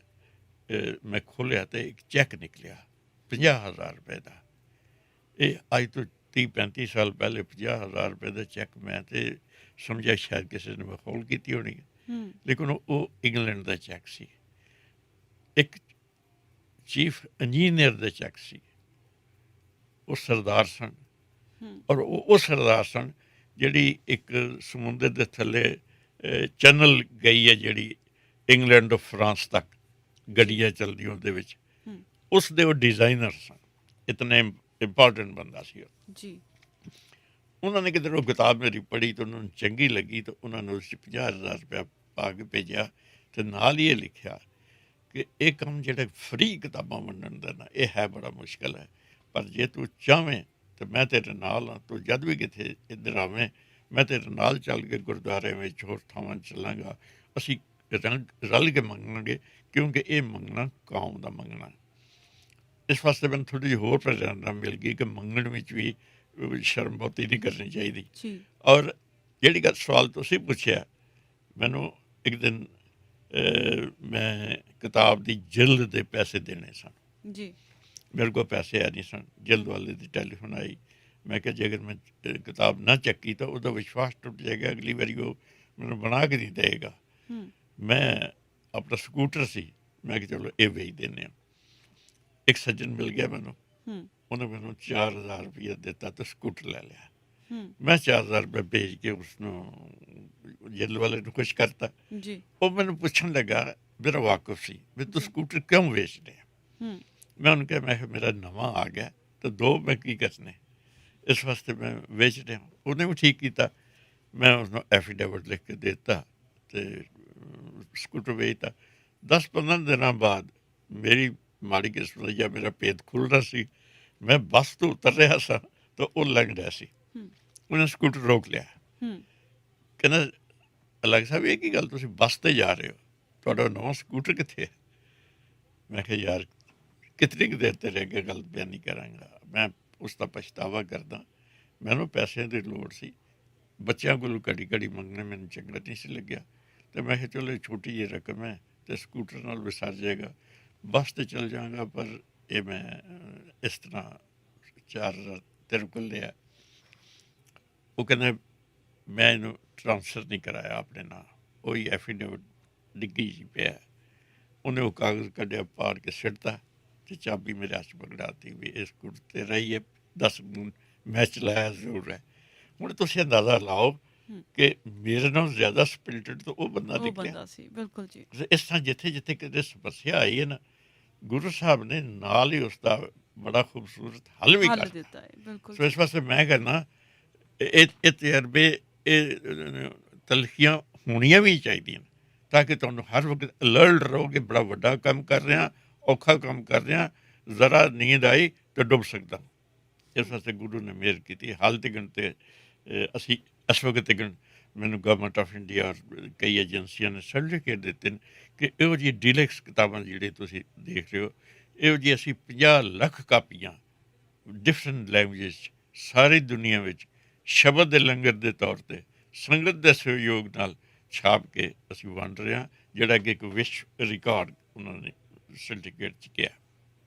S2: ਮੈਂ ਖੋਲ੍ਹਿਆ ਅਤੇ ਇੱਕ ਚੈੱਕ ਨਿਕਲਿਆ 50,000 ਰੁਪਏ ਦਾ। ਇਹ ਅੱਜ ਤੋਂ 30-35 ਸਾਲ ਪਹਿਲੇ 50,000 ਰੁਪਏ ਦਾ ਚੈੱਕ ਮੈਂ ਤਾਂ ਸਮਝਿਆ ਸ਼ਾਇਦ ਕਿਸੇ ਨੇ ਮਖੌਲ ਕੀਤੀ ਹੋਣੀ ਹੈ, ਲੇਕਿਨ ਉਹ ਇੰਗਲੈਂਡ ਦਾ ਚੈੱਕ ਸੀ। ਇੱਕ ਚੀਫ ਇੰਜੀਨੀਅਰ ਦਾ ਚੈੱਕ ਸੀ। ਉਹ ਸਰਦਾਰ ਸਨ, ਔਰ ਉਹ ਸਰਦਾਰ ਸਨ ਜਿਹੜੀ ਇੱਕ ਸਮੁੰਦਰ ਦੇ ਥੱਲੇ ਚੈਨਲ ਗਈ ਹੈ, ਜਿਹੜੀ ਇੰਗਲੈਂਡ ਤੋਂ ਫਰਾਂਸ ਤੱਕ ਗੱਡੀਆਂ ਚੱਲਦੀਆਂ ਉਹਦੇ ਵਿੱਚ, ਉਸ ਦੇ ਉਹ ਡਿਜ਼ਾਈਨਰ ਸਨ। ਇਤਨੇ ਇੰਪੋਰਟੈਂਟ ਬੰਦਾ ਸੀ ਉਹ
S1: ਜੀ।
S2: ਉਹਨਾਂ ਨੇ ਕਿਧਰ ਉਹ ਕਿਤਾਬ ਮੇਰੀ ਪੜ੍ਹੀ ਤਾਂ ਉਹਨਾਂ ਨੂੰ ਚੰਗੀ ਲੱਗੀ, ਤਾਂ ਉਹਨਾਂ ਨੇ ਉਸ 'ਚ 50,000 ਰੁਪਇਆ ਪਾ ਕੇ ਭੇਜਿਆ ਅਤੇ ਨਾਲ ਹੀ ਇਹ ਲਿਖਿਆ ਕਿ ਇਹ ਕੰਮ ਜਿਹੜਾ ਫਰੀ ਕਿਤਾਬਾਂ ਵੰਡਣ ਦਾ ਨਾ, ਇਹ ਹੈ ਬੜਾ ਮੁਸ਼ਕਿਲ ਹੈ, ਪਰ ਜੇ ਤੂੰ ਚਾਹਵੇਂ ਤਾਂ ਮੈਂ ਤੇਰੇ ਨਾਲ ਹਾਂ। ਤੂੰ ਜਦ ਵੀ ਕਿਤੇ ਇੱਧਰ ਆਵੇਂ, ਮੈਂ ਤੇਰੇ ਨਾਲ ਚੱਲ ਕੇ ਗੁਰਦੁਆਰੇ ਵਿੱਚ ਹੋਰ ਥਾਵਾਂ ਚੱਲਾਂਗਾ, ਅਸੀਂ ਰਲ ਕੇ ਮੰਗਾਂਗੇ, ਕਿਉਂਕਿ ਇਹ ਮੰਗਣਾ ਕੌਮ ਦਾ ਮੰਗਣਾ। ਇਸ ਵਾਸਤੇ ਮੈਨੂੰ ਥੋੜ੍ਹੀ ਜਿਹੀ ਹੋਰ ਪ੍ਰੇਰਨਾ ਮਿਲ ਗਈ ਕਿ ਮੰਗਣ ਵਿੱਚ ਵੀ ਸ਼ਰਮ ਬਹੁਤੀ ਨਹੀਂ ਕਰਨੀ ਚਾਹੀਦੀ। ਔਰ ਜਿਹੜੀ ਗੱਲ ਸਵਾਲ ਤੁਸੀਂ ਪੁੱਛਿਆ, ਮੈਨੂੰ ਇੱਕ ਦਿਨ ਮੈਂ ਕਿਤਾਬ ਦੀ ਜਿਲਦ ਦੇ ਪੈਸੇ ਦੇਣੇ ਸਨ
S1: ਜੀ।
S2: ਮੇਰੇ ਕੋਲ ਪੈਸੇ ਹੈ ਨਹੀਂ ਸਨ। ਜਿਲਦ ਵਾਲੇ ਦੀ ਟੈਲੀਫੋਨ ਆਈ, ਮੈਂ ਕਿਹਾ ਜੇ ਅਗਰ ਮੈਂ ਕਿਤਾਬ ਨਾ ਚੱਕੀ ਤਾਂ ਉਹਦਾ ਵਿਸ਼ਵਾਸ ਟੁੱਟ ਜਾਏਗਾ, ਅਗਲੀ ਵਾਰੀ ਉਹ ਮੈਨੂੰ ਬਣਾ ਕੇ ਨਹੀਂ ਦੇਗਾ। ਮੈਂ ਆਪਣਾ ਸਕੂਟਰ ਸੀ, ਮੈਂ ਕਿਹਾ ਚਲੋ ਇਹ ਵੇਚ ਦਿੰਦੇ ਹਾਂ। ਇੱਕ ਸੱਜਣ ਮਿਲ ਗਿਆ ਮੈਨੂੰ, ਉਹਨੇ ਮੈਨੂੰ 4,000 ਰੁਪਈਆ ਦਿੱਤਾ ਅਤੇ ਸਕੂਟਰ ਲੈ ਲਿਆ। ਮੈਂ 4,000 ਰੁਪਏ ਭੇਜ ਕੇ ਉਸਨੂੰ ਜਿਲਦ ਵਾਲੇ ਨੂੰ ਖੁਸ਼ ਕਰਤਾ। ਉਹ ਮੈਨੂੰ ਪੁੱਛਣ ਲੱਗਾ, ਮੇਰਾ ਵਾਕਫ ਸੀ ਵੀ ਤੂੰ ਸਕੂਟਰ ਕਿਉਂ ਵੇਚ ਰਿਹਾ? ਮੈਂ ਉਹਨੂੰ ਕਿਹਾ, ਮੈਂ ਕਿਹਾ ਮੇਰਾ ਨਵਾਂ ਆ ਗਿਆ ਤਾਂ ਦੋ ਮੈਂ ਕੀ ਕਰਨੇ, ਇਸ ਵਾਸਤੇ ਮੈਂ ਵੇਚ ਰਿਹਾ। ਉਹਨੇ ਵੀ ਠੀਕ ਕੀਤਾ। ਮੈਂ ਉਸਨੂੰ ਐਫੀਡੇਵਿਟ ਲਿਖ ਕੇ ਦੇ ਦਿੱਤਾ ਅਤੇ ਸਕੂਟਰ ਵੇਚਤਾ। 10-15 ਦਿਨਾਂ ਬਾਅਦ ਮੇਰੀ ਮਾੜੀ ਕਿਸਮਤ ਜਾਂ ਮੇਰਾ ਭੇਦ ਖੁੱਲ੍ਹਦਾ ਸੀ। ਮੈਂ ਬੱਸ ਤੋਂ ਉਤਰ ਰਿਹਾ ਸਾਂ ਤਾਂ ਉਹ ਲੰਘ ਰਿਹਾ ਸੀ। ਉਹਨੇ ਸਕੂਟਰ ਰੋਕ ਲਿਆ, ਕਹਿੰਦਾ ਅਲੱਗ ਸਾਹਿਬ ਇਹ ਕੀ ਗੱਲ, ਤੁਸੀਂ ਬੱਸ 'ਤੇ ਜਾ ਰਹੇ ਹੋ, ਤੁਹਾਡਾ ਨਵਾਂ ਸਕੂਟਰ ਕਿੱਥੇ ਹੈ? ਮੈਂ ਕਿਹਾ ਯਾਰ ਕਿਤਨੀ ਕੁ ਦੇਰ ਤੇਰੇ ਅੱਗੇ ਗੱਲ ਬਿਆਨੀ ਕਰਾਂਗਾ, ਮੈਂ ਉਸ ਦਾ ਪਛਤਾਵਾ ਕਰਦਾ। ਮੈਨੂੰ ਪੈਸਿਆਂ ਦੀ ਲੋੜ ਸੀ, ਬੱਚਿਆਂ ਕੋਲੋਂ ਘੜੀ ਘੜੀ ਮੰਗਣੇ ਮੈਨੂੰ ਚੰਗਾ ਨਹੀਂ ਸੀ ਲੱਗਿਆ, ਅਤੇ ਮੈਂ ਕਿਹਾ ਚਲੋ ਛੋਟੀ ਜਿਹੀ ਰਕਮ ਹੈ ਅਤੇ ਸਕੂਟਰ ਨਾਲ ਵੀ ਸਰ ਜਾਏਗਾ, ਬੱਸ 'ਤੇ ਚੱਲ ਜਾਵਾਂਗਾ। ਪਰ ਇਹ ਮੈਂ ਇਸ ਤਰ੍ਹਾਂ 4,000 ਤੇਰੇ ਕੋਲ ਲਿਆ। ਉਹ ਕਹਿੰਦਾ ਮੈਂ ਇਹਨੂੰ ਟਰਾਂਸਫਰ ਨਹੀਂ ਕਰਾਇਆ ਆਪਣੇ ਨਾਲ, ਉਹੀ ਐਫੀਡੇਵਿਟ ਡਿੱਗੀ ਜੀ ਪਿਆ। ਉਹਨੇ ਉਹ ਕਾਗਜ਼ ਕੱਢਿਆ, ਪਾੜ ਕੇ ਸਿੱਟਤਾ ਅਤੇ ਚਾਬੀ ਮੇਰੇ ਹੱਥ 'ਚ ਪਕੜਾਤੀ ਵੀ ਇਹ ਸਕੂਟਰ ਤੇਰਾ ਹੀ ਹੈ, 10 ਮੈਂ ਚਲਾਇਆ ਜ਼ਰੂਰ ਹੈ। ਹੁਣ ਤੁਸੀਂ ਅੰਦਾਜ਼ਾ ਲਾਓ ਕਿ ਮੇਰੇ ਨਾਲ ਜ਼ਿਆਦਾ ਸਪਿਰਿਟਡ ਤਾਂ ਉਹ ਬੰਦਾ ਨਿਕਲਿਆ
S1: ਸੀ। ਬਿਲਕੁਲ ਜੀ।
S2: ਇਸ ਤਰ੍ਹਾਂ ਜਿੱਥੇ ਜਿੱਥੇ ਕਿਤੇ ਸਮੱਸਿਆ ਆਈ ਹੈ ਨਾ, ਗੁਰੂ ਸਾਹਿਬ ਨੇ ਨਾਲ ਹੀ ਉਸਦਾ ਬੜਾ ਖੂਬਸੂਰਤ ਹੱਲ ਵੀ ਕਰ ਦਿੱਤਾ ਹੈ। ਬਿਲਕੁਲ। ਸੋ ਇਸ ਵਾਸਤੇ ਮੈਂ ਕਹਿੰਦਾ ਇਹ ਤਜਰਬੇ, ਇਹ ਤਲਖੀਆਂ ਹੋਣੀਆਂ ਵੀ ਚਾਹੀਦੀਆਂ ਤਾਂ ਕਿ ਤੁਹਾਨੂੰ ਹਰ ਵਕਤ ਅਲਰਟ ਰਹੋਗੇ, ਬੜਾ ਵੱਡਾ ਕੰਮ ਕਰ ਰਿਹਾ, ਔਖਾ ਕੰਮ ਕਰ ਰਿਹਾ, ਜ਼ਰਾ ਨੀਂਦ ਆਈ ਤਾਂ ਡੁੱਬ ਸਕਦਾ। ਇਸ ਵਾਸਤੇ ਗੁਰੂ ਨੇ ਮਿਹਰ ਕੀਤੀ। ਹਾਲ ਤੀਕਣ ਤੇ ਅਸੀਂ ਇਸ ਵਕਤ ਤੀਕਣ ਮੈਨੂੰ ਗਵਰਨਮੈਂਟ ਆਫ ਇੰਡੀਆ ਔਰ ਕਈ ਏਜੰਸੀਆਂ ਨੇ ਸਰਟੀਫਿਕੇਟ ਦਿੱਤੇ ਨੇ ਕਿ ਇਹੋ ਜਿਹੀ ਡੀਲੈਕਸ ਕਿਤਾਬਾਂ ਜਿਹੜੇ ਤੁਸੀਂ ਦੇਖ ਰਹੇ ਹੋ, ਇਹੋ ਜਿਹੀ ਅਸੀਂ 50 ਲੱਖ ਕਾਪੀਆਂ ਡਿਫਰੈਂਟ ਲੈਂਗੁਏਜ ਸਾਰੀ ਦੁਨੀਆ ਵਿੱਚ ਸ਼ਬਦ ਦੇ ਲੰਗਰ ਦੇ ਤੌਰ 'ਤੇ ਸੰਗਤ ਦੇ ਸਹਿਯੋਗ ਨਾਲ ਛਾਪ ਕੇ ਅਸੀਂ ਵੰਡ ਰਹੇ ਹਾਂ, ਜਿਹੜਾ ਕਿ ਇੱਕ ਵਿਸ਼ਵ ਰਿਕਾਰਡ ਉਹਨਾਂ ਨੇ ਸਰਟੀਫਿਕੇਟ 'ਚ ਕਿਹਾ।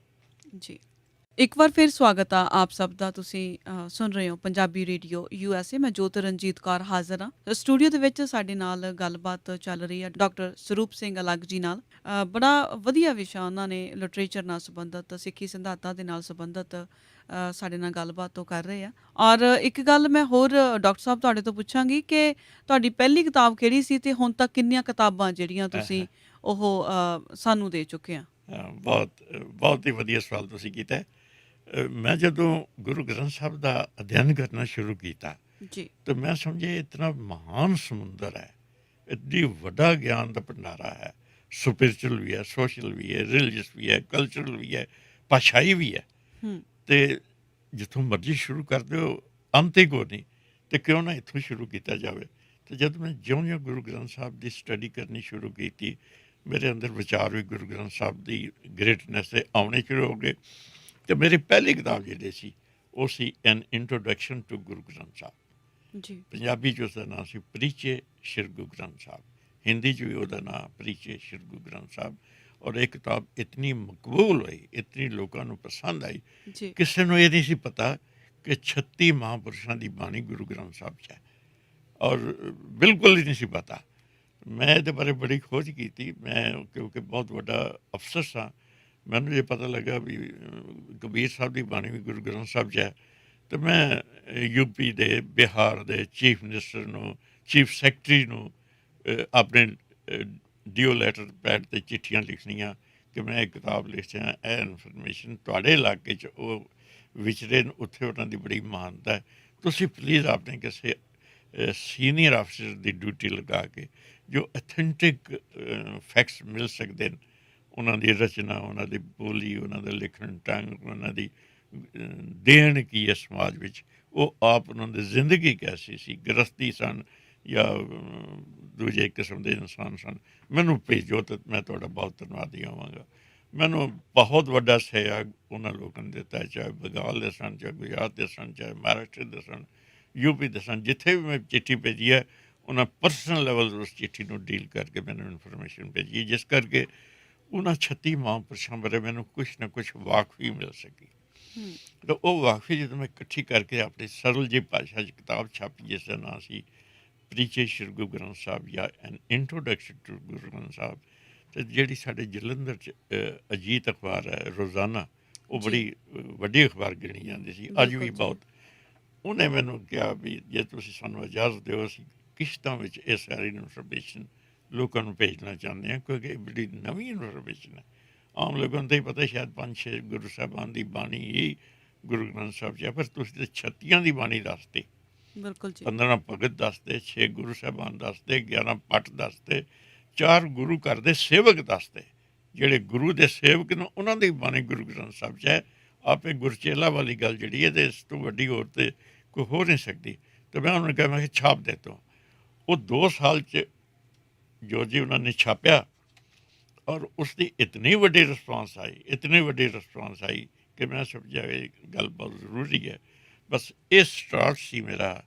S1: ਜੀ, ਇੱਕ ਵਾਰ ਫਿਰ ਸਵਾਗਤ ਆ ਆਪ ਸਭ ਦਾ। ਤੁਸੀਂ ਸੁਣ ਰਹੇ ਹੋ ਪੰਜਾਬੀ ਰੇਡੀਓ USA। ਮੈਂ ਜੋਤ ਰਣਜੀਤ ਕੌਰ ਹਾਜ਼ਰ ਹਾਂ। ਸਟੂਡੀਓ ਦੇ ਵਿੱਚ ਸਾਡੇ ਨਾਲ ਗੱਲਬਾਤ ਚੱਲ ਰਹੀ ਹੈ ਡਾਕਟਰ ਸਰੂਪ ਸਿੰਘ ਅਲੱਗ ਜੀ ਨਾਲ। ਬੜਾ ਵਧੀਆ ਵਿਸ਼ਾ ਉਹਨਾਂ ਨੇ ਲਿਟਰੇਚਰ ਨਾਲ ਸੰਬੰਧਿਤ, ਸਿੱਖੀ ਸਿਧਾਂਤਾਂ ਦੇ ਨਾਲ ਸੰਬੰਧਿਤ ਸਾਡੇ ਨਾਲ ਗੱਲਬਾਤ ਉਹ ਕਰ ਰਹੇ ਆ। ਔਰ ਇੱਕ ਗੱਲ ਮੈਂ ਹੋਰ ਡਾਕਟਰ ਸਾਹਿਬ ਤੁਹਾਡੇ ਤੋਂ ਪੁੱਛਾਂਗੀ ਕਿ ਤੁਹਾਡੀ ਪਹਿਲੀ ਕਿਤਾਬ ਕਿਹੜੀ ਸੀ ਤੇ ਹੁਣ ਤੱਕ ਕਿੰਨੀਆਂ ਕਿਤਾਬਾਂ ਜਿਹੜੀਆਂ ਤੁਸੀਂ ਉਹ ਸਾਨੂੰ ਦੇ ਚੁੱਕੇ ਆ?
S2: ਬਹੁਤ ਹੀ ਵਧੀਆ ਸਵਾਲ ਤੁਸੀਂ ਕੀਤਾ ਹੈ। ਮੈਂ ਜਦੋਂ ਗੁਰੂ ਗ੍ਰੰਥ ਸਾਹਿਬ ਦਾ ਅਧਿਐਨ ਕਰਨਾ ਸ਼ੁਰੂ ਕੀਤਾ
S1: ਜੀ,
S2: ਤਾਂ ਮੈਂ ਸਮਝਿਆ ਇਤਨਾ ਮਹਾਨ ਸਮੁੰਦਰ ਹੈ, ਇੱਡੀ ਵੱਡਾ ਗਿਆਨ ਦਾ ਭੰਡਾਰਾ ਹੈ। ਸਪਿਰਿਚੁਅਲ ਵੀ ਹੈ, ਸੋਸ਼ਲ ਵੀ ਹੈ, ਰਿਲੀਜੀਅਸ ਵੀ ਹੈ, ਕਲਚਰਲ ਵੀ ਹੈ, ਭਾਸ਼ਾਈ ਵੀ ਹੈ। ਅਤੇ ਜਿੱਥੋਂ ਮਰਜ਼ੀ ਸ਼ੁਰੂ ਕਰ ਦਿਓ, ਅੰਤ ਹੀ ਕੋਈ ਨਹੀਂ, ਅਤੇ ਕਿਉਂ ਨਾ ਇੱਥੋਂ ਸ਼ੁਰੂ ਕੀਤਾ ਜਾਵੇ। ਅਤੇ ਜਦ ਮੈਂ ਜਿਉਂ-ਜਿਉਂ ਗੁਰੂ ਗ੍ਰੰਥ ਸਾਹਿਬ ਦੀ ਸਟੱਡੀ ਕਰਨੀ ਸ਼ੁਰੂ ਕੀਤੀ, ਮੇਰੇ ਅੰਦਰ ਵਿਚਾਰ ਵੀ ਗੁਰੂ ਗ੍ਰੰਥ ਸਾਹਿਬ ਦੀ ਗ੍ਰੇਟਨੈਸ ਦੇ ਆਉਣੇ ਸ਼ੁਰੂ ਹੋ ਗਏ। ਅਤੇ ਮੇਰੀ ਪਹਿਲੀ ਕਿਤਾਬ ਜਿਹੜੀ ਸੀ ਉਹ ਸੀ ਐਨ ਇੰਟਰੋਡਕਸ਼ਨ ਟੂ ਗੁਰੂ ਗ੍ਰੰਥ ਸਾਹਿਬ।
S1: ਜੀ,
S2: ਪੰਜਾਬੀ 'ਚ ਉਸਦਾ ਨਾਂ ਸੀ ਪਰਿਚੈ ਸ਼੍ਰੀ ਗੁਰੂ ਗ੍ਰੰਥ ਸਾਹਿਬ, ਹਿੰਦੀ 'ਚ ਵੀ ਉਹਦਾ ਨਾਂ ਪਰਿਚੈ ਸ਼੍ਰੀ ਗੁਰੂ ਗ੍ਰੰਥ ਸਾਹਿਬ। ਔਰ ਇਹ ਕਿਤਾਬ ਇਤਨੀ ਮਕਬੂਲ ਹੋਈ, ਇਤਨੀ ਲੋਕਾਂ ਨੂੰ ਪਸੰਦ ਆਈ, ਕਿਸੇ ਨੂੰ ਇਹ ਨਹੀਂ ਸੀ ਪਤਾ ਕਿ 36 ਮਹਾਂਪੁਰਸ਼ਾਂ ਦੀ ਬਾਣੀ ਗੁਰੂ ਗ੍ਰੰਥ ਸਾਹਿਬ 'ਚ ਹੈ, ਔਰ ਬਿਲਕੁਲ ਹੀ ਨਹੀਂ ਸੀ ਪਤਾ। ਮੈਂ ਇਹਦੇ ਬਾਰੇ ਬੜੀ ਖੋਜ ਕੀਤੀ। ਮੈਂ ਕਿਉਂਕਿ ਬਹੁਤ ਵੱਡਾ ਅਫਸਰ ਸਾਂ, ਮੈਨੂੰ ਜੇ ਪਤਾ ਲੱਗਾ ਵੀ ਕਬੀਰ ਸਾਹਿਬ ਦੀ ਬਾਣੀ ਵੀ ਗੁਰੂ ਗ੍ਰੰਥ ਸਾਹਿਬ 'ਚ ਹੈ, ਅਤੇ ਮੈਂ ਯੂਪੀ ਦੇ, ਬਿਹਾਰ ਦੇ ਚੀਫ ਮਿਨਿਸਟਰ ਨੂੰ, ਚੀਫ ਸੈਕਟਰੀ ਨੂੰ ਆਪਣੇ ਡੀਓ ਲੈਟਰ ਪੈਡ 'ਤੇ ਚਿੱਠੀਆਂ ਲਿਖਣੀਆਂ ਕਿ ਮੈਂ ਇਹ ਕਿਤਾਬ ਲਿਖਿਆ, ਇਹ ਇਨਫੋਰਮੇਸ਼ਨ ਤੁਹਾਡੇ ਇਲਾਕੇ 'ਚ ਉਹ ਵਿਚਰੇ ਨੇ, ਉੱਥੇ ਉਹਨਾਂ ਦੀ ਬੜੀ ਮਾਨਤਾ ਹੈ, ਤੁਸੀਂ ਪਲੀਜ਼ ਆਪਣੇ ਕਿਸੇ ਸੀਨੀਅਰ ਅਫਸਰ ਦੀ ਡਿਊਟੀ ਲਗਾ ਕੇ ਜੋ ਅਥੈਂਟਿਕ ਫੈਕਟਸ ਮਿਲ ਸਕਦੇ ਨੇ, ਉਹਨਾਂ ਦੀ ਰਚਨਾ, ਉਹਨਾਂ ਦੀ ਬੋਲੀ, ਉਹਨਾਂ ਦਾ ਲਿਖਣ ਢੰਗ, ਉਹਨਾਂ ਦੀ ਦੇਣ ਕੀ ਹੈ ਸਮਾਜ ਵਿੱਚ, ਉਹ ਆਪ ਉਹਨਾਂ ਦੀ ਜ਼ਿੰਦਗੀ ਕੈਸੀ ਸੀ, ਗ੍ਰਸਤੀ ਸਨ ਜਾਂ ਦੂਜੇ ਕਿਸਮ ਦੇ ਇਨਸਾਨ ਸਨ, ਮੈਨੂੰ ਭੇਜੋ ਤਾਂ ਮੈਂ ਤੁਹਾਡਾ ਬਹੁਤ ਧੰਨਵਾਦੀ ਹੋਵਾਂਗਾ। ਮੈਨੂੰ ਬਹੁਤ ਵੱਡਾ ਸਹਿਯੋਗ ਉਹਨਾਂ ਲੋਕਾਂ ਨੇ ਦਿੱਤਾ, ਚਾਹੇ ਬੰਗਾਲ ਦੇ ਸਨ, ਚਾਹੇ ਗੁਜਰਾਤ ਦੇ ਸਨ, ਚਾਹੇ ਮਹਾਰਾਸ਼ਟਰ ਦੇ ਸਨ, ਯੂਪੀ ਦੇ ਸਨ। ਜਿੱਥੇ ਵੀ ਮੈਂ ਚਿੱਠੀ ਭੇਜੀ ਹੈ, ਉਹਨਾਂ ਪਰਸਨਲ ਲੈਵਲ ਉਸ ਚਿੱਠੀ ਨੂੰ ਡੀਲ ਕਰਕੇ ਮੈਨੂੰ ਇਨਫੋਰਮੇਸ਼ਨ ਭੇਜੀ, ਜਿਸ ਕਰਕੇ ਉਹਨਾਂ 36 ਮਹਾਂਪੁਰਸ਼ਾਂ ਬਾਰੇ ਮੈਨੂੰ ਕੁਛ ਨਾ ਕੁਛ ਵਾਕਫੀ ਮਿਲ ਸਕੀ। ਤਾਂ ਉਹ ਵਾਕਫੀ ਜਦੋਂ ਮੈਂ ਇਕੱਠੀ ਕਰਕੇ ਆਪਣੀ ਸਰਲ ਜਿਹੀ ਭਾਸ਼ਾ 'ਚ ਕਿਤਾਬ ਛਾਪੀ, ਜਿਸ ਦਾ ਨਾਂ ਸੀ ਪਰਿਚੈ ਸ਼੍ਰੀ ਗੁਰੂ ਗ੍ਰੰਥ ਸਾਹਿਬ ਜਾਂ ਐਨ ਇੰਟਰੋਡਕਸ਼ਨ ਟੂ ਗੁਰੂ ਗ੍ਰੰਥ ਸਾਹਿਬ। ਅਤੇ ਜਿਹੜੀ ਸਾਡੇ ਜਲੰਧਰ 'ਚ ਅਜੀਤ ਅਖਬਾਰ ਹੈ ਰੋਜ਼ਾਨਾ, ਉਹ ਬੜੀ ਵੱਡੀ ਅਖਬਾਰ ਗਿਣੀ ਜਾਂਦੀ ਸੀ, ਅੱਜ ਵੀ ਬਹੁਤ। ਉਹਨੇ ਮੈਨੂੰ ਕਿਹਾ ਵੀ ਜੇ ਤੁਸੀਂ ਸਾਨੂੰ ਇਜਾਜ਼ਤ ਦਿਓ, ਅਸੀਂ ਕਿਸ਼ਤਾਂ ਵਿੱਚ ਇਹ ਸਾਰੀ ਇਨਫੋਰਮੇਸ਼ਨ ਲੋਕਾਂ ਨੂੰ ਭੇਜਣਾ ਚਾਹੁੰਦੇ ਹਾਂ, ਕਿਉਂਕਿ ਇਹ ਬੜੀ ਨਵੀਂ ਇਨਫੋਰਮੇਸ਼ਨ ਹੈ। ਆਮ ਲੋਕਾਂ ਨੂੰ ਤਾਂ ਹੀ ਪਤਾ ਸ਼ਾਇਦ 5-6 ਗੁਰੂ ਸਾਹਿਬਾਨ ਦੀ ਬਾਣੀ ਹੀ ਗੁਰੂ ਗ੍ਰੰਥ ਸਾਹਿਬ 'ਚ ਹੈ, ਪਰ ਤੁਸੀਂ ਤਾਂ 36 ਦੀ ਬਾਣੀ ਦੱਸਦੇ,
S1: ਬਿਲਕੁਲ ਜੀ,
S2: 15 ਭਗਤ ਦੱਸਦੇ, 6 ਗੁਰੂ ਸਾਹਿਬਾਨ ਦੱਸਦੇ, 11 ਪੱਟ ਦੱਸਦੇ, 4 ਗੁਰੂ ਘਰ ਦੇ ਸੇਵਕ ਦੱਸਦੇ, ਜਿਹੜੇ ਗੁਰੂ ਦੇ ਸੇਵਕ ਨੇ ਉਹਨਾਂ ਦੀ ਬਾਣੀ ਗੁਰੂ ਗ੍ਰੰਥ ਸਾਹਿਬ 'ਚ ਹੈ। ਆਪੇ ਗੁਰਚੇਲਾ ਵਾਲੀ ਗੱਲ ਜਿਹੜੀ ਹੈ, ਅਤੇ ਇਸ ਤੋਂ ਵੱਡੀ ਹੋਰ ਤਾਂ ਕੋਈ ਹੋ ਨਹੀਂ ਸਕਦੀ। ਅਤੇ ਮੈਂ ਉਹਨਾਂ ਨੂੰ ਕਿਹਾ, ਮੈਂ ਕਿਹਾ ਛਾਪ ਦੇ ਤੋਂ। ਉਹ 2 ਸਾਲ 'ਚ ਜੋ ਜੀ ਉਹਨਾਂ ਨੇ ਛਾਪਿਆ, ਔਰ ਉਸ ਦੀ ਇਤਨੀ ਵੱਡੀ ਰਿਸਪਾਂਸ ਆਈ, ਇਤਨੀ ਵੱਡੀ ਰਿਸਪਾਂਸ ਆਈ ਕਿ ਮੈਂ ਸਮਝਿਆ ਇਹ ਗੱਲ ਬਹੁਤ ਜ਼ਰੂਰੀ ਹੈ। ਬਸ ਇਹ ਸਟਾਰਟ ਸੀ ਮੇਰਾ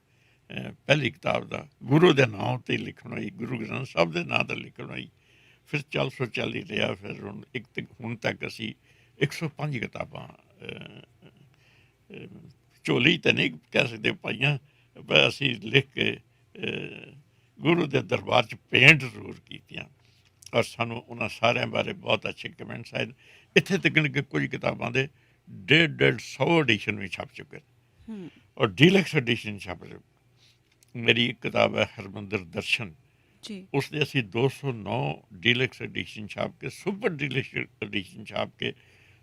S2: ਪਹਿਲੀ ਕਿਤਾਬ ਦਾ, ਗੁਰੂ ਦੇ ਨਾਂ 'ਤੇ ਲਿਖਣ ਹੋਈ, ਗੁਰੂ ਗ੍ਰੰਥ ਸਾਹਿਬ ਦੇ ਨਾਂ 'ਤੇ ਲਿਖਣ ਹੋਈ। ਫਿਰ 440 ਰਿਹਾ, ਫਿਰ ਹੁਣ ਤੱਕ ਅਸੀਂ 105 ਕਿਤਾਬਾਂ ਝੋਲੀ ਤਾਂ ਨਹੀਂ ਕਹਿ ਸਕਦੇ ਪਾਈਆਂ, ਪਰ ਅਸੀਂ ਲਿਖ ਕੇ ਗੁਰੂ ਦੇ ਦਰਬਾਰ 'ਚ ਪੇਂਟ ਜ਼ਰੂਰ ਕੀਤੀਆਂ, ਔਰ ਸਾਨੂੰ ਉਹਨਾਂ ਸਾਰਿਆਂ ਬਾਰੇ ਬਹੁਤ ਅੱਛੇ ਕਮੈਂਟਸ ਆਏ। ਇੱਥੇ ਤੱਕ ਕਿ ਕੁਝ ਕਿਤਾਬਾਂ ਦੇ 150 ਐਡੀਸ਼ਨ ਵੀ ਛਪ ਚੁੱਕੇ, ਔਰ ਡੀਲੈਕਸ ਐਡੀਸ਼ਨ ਛਪ ਰਹੇ। ਮੇਰੀ ਇੱਕ ਕਿਤਾਬ ਹੈ ਹਰਮੰਦਰ ਦਰਸ਼ਨ, ਉਸ ਦੇ ਅਸੀਂ 209 ਡੀਲੈਕਸ ਐਡੀਸ਼ਨ ਛਾਪ ਕੇ, ਸੁਪਰ ਡੀਲੈਕਸ ਐਡੀਸ਼ਨ ਛਾਪ ਕੇ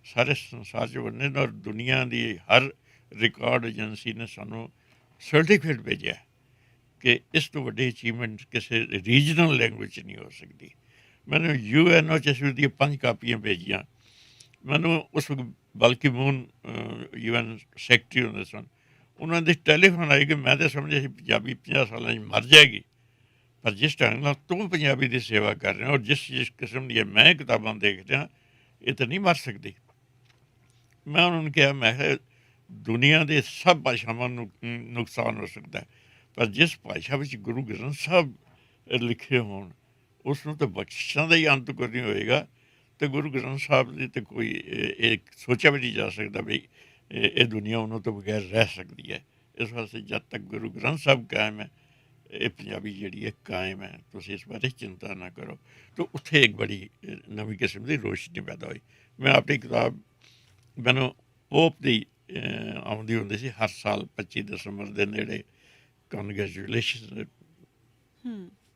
S2: ਸਾਰੇ ਸੰਸਾਰ 'ਚ ਵੰਡੇ ਨੇ, ਔਰ ਦੁਨੀਆ ਦੀ ਹਰ ਰਿਕਾਰਡ ਏਜੰਸੀ ਨੇ ਸਾਨੂੰ ਸਰਟੀਫਿਕੇਟ ਭੇਜਿਆ ਕਿ ਇਸ ਤੋਂ ਵੱਡੀ ਅਚੀਵਮੈਂਟ ਕਿਸੇ ਰੀਜਨਲ ਲੈਂਗੁਏਜ 'ਚ ਨਹੀਂ ਹੋ ਸਕਦੀ। ਮੈਨੂੰ UNO 'ਚ ਅਸੀਂ ਉਹਦੀਆਂ 5 ਕਾਪੀਆਂ ਭੇਜੀਆਂ, ਮੈਨੂੰ ਉਸ ਵਕਤ ਬਲਕਿ ਮੂਨ UN ਸੈਕਟਰੀ ਹੁੰਦੇ ਸਨ, ਉਹਨਾਂ ਦੇ ਟੈਲੀਫੋਨ ਆਈ ਕਿ ਮੈਂ ਤਾਂ ਸਮਝਿਆ ਸੀ ਪੰਜਾਬੀ 50 ਸਾਲਾਂ 'ਚ ਮਰ ਜਾਏਗੀ, ਪਰ ਜਿਸ ਢੰਗ ਨਾਲ ਤੂੰ ਪੰਜਾਬੀ ਦੀ ਸੇਵਾ ਕਰ ਰਿਹਾ ਔਰ ਜਿਸ ਕਿਸਮ ਦੀਆਂ ਮੈਂ ਕਿਤਾਬਾਂ ਦੇਖ ਰਿਹਾ, ਇਹ ਤਾਂ ਨਹੀਂ ਮਰ ਸਕਦੀ। ਮੈਂ ਉਹਨਾਂ ਨੂੰ ਕਿਹਾ, ਮੈਂ ਕਿਹਾ ਦੁਨੀਆ ਦੇ ਸਭ ਭਾਸ਼ਾਵਾਂ ਨੂੰ ਨੁਕਸਾਨ ਹੋ ਸਕਦਾ ਹੈ, ਪਰ ਜਿਸ ਭਾਸ਼ਾ ਵਿੱਚ ਗੁਰੂ ਗ੍ਰੰਥ ਸਾਹਿਬ ਲਿਖੇ ਹੋਣ ਉਸ ਨੂੰ ਤਾਂ ਬਖਸ਼ਿਸ਼ਾਂ ਦਾ ਹੀ ਅੰਤ ਕੋਈ ਨਹੀਂ ਹੋਏਗਾ। ਅਤੇ ਗੁਰੂ ਗ੍ਰੰਥ ਸਾਹਿਬ ਦੀ ਤਾਂ ਕੋਈ ਇਹ ਸੋਚਿਆ ਵੀ ਨਹੀਂ ਜਾ ਸਕਦਾ ਵੀ ਇਹ ਦੁਨੀਆ ਉਹਨਾਂ ਤੋਂ ਬਗੈਰ ਰਹਿ ਸਕਦੀ ਹੈ। ਇਸ ਵਾਸਤੇ ਜਦ ਤੱਕ ਗੁਰੂ ਗ੍ਰੰਥ ਸਾਹਿਬ ਕਾਇਮ ਹੈ, ਇਹ ਪੰਜਾਬੀ ਜਿਹੜੀ ਹੈ ਕਾਇਮ ਹੈ, ਤੁਸੀਂ ਇਸ ਬਾਰੇ ਚਿੰਤਾ ਨਾ ਕਰੋ। ਤਾਂ ਉੱਥੇ ਇੱਕ ਬੜੀ ਨਵੀਂ ਕਿਸਮ ਦੀ ਰੋਸ਼ਨੀ ਪੈਦਾ ਹੋਈ। ਮੈਂ ਆਪਣੀ ਕਿਤਾਬ, ਮੈਨੂੰ ਪੋਪ ਦੀ ਆਉਂਦੀ ਹੁੰਦੀ ਸੀ ਹਰ ਸਾਲ 25 ਦਸੰਬਰ ਦੇ ਨੇੜੇ, ਕੰਗ੍ਰੈਚੁਲੇਸ਼ਨ,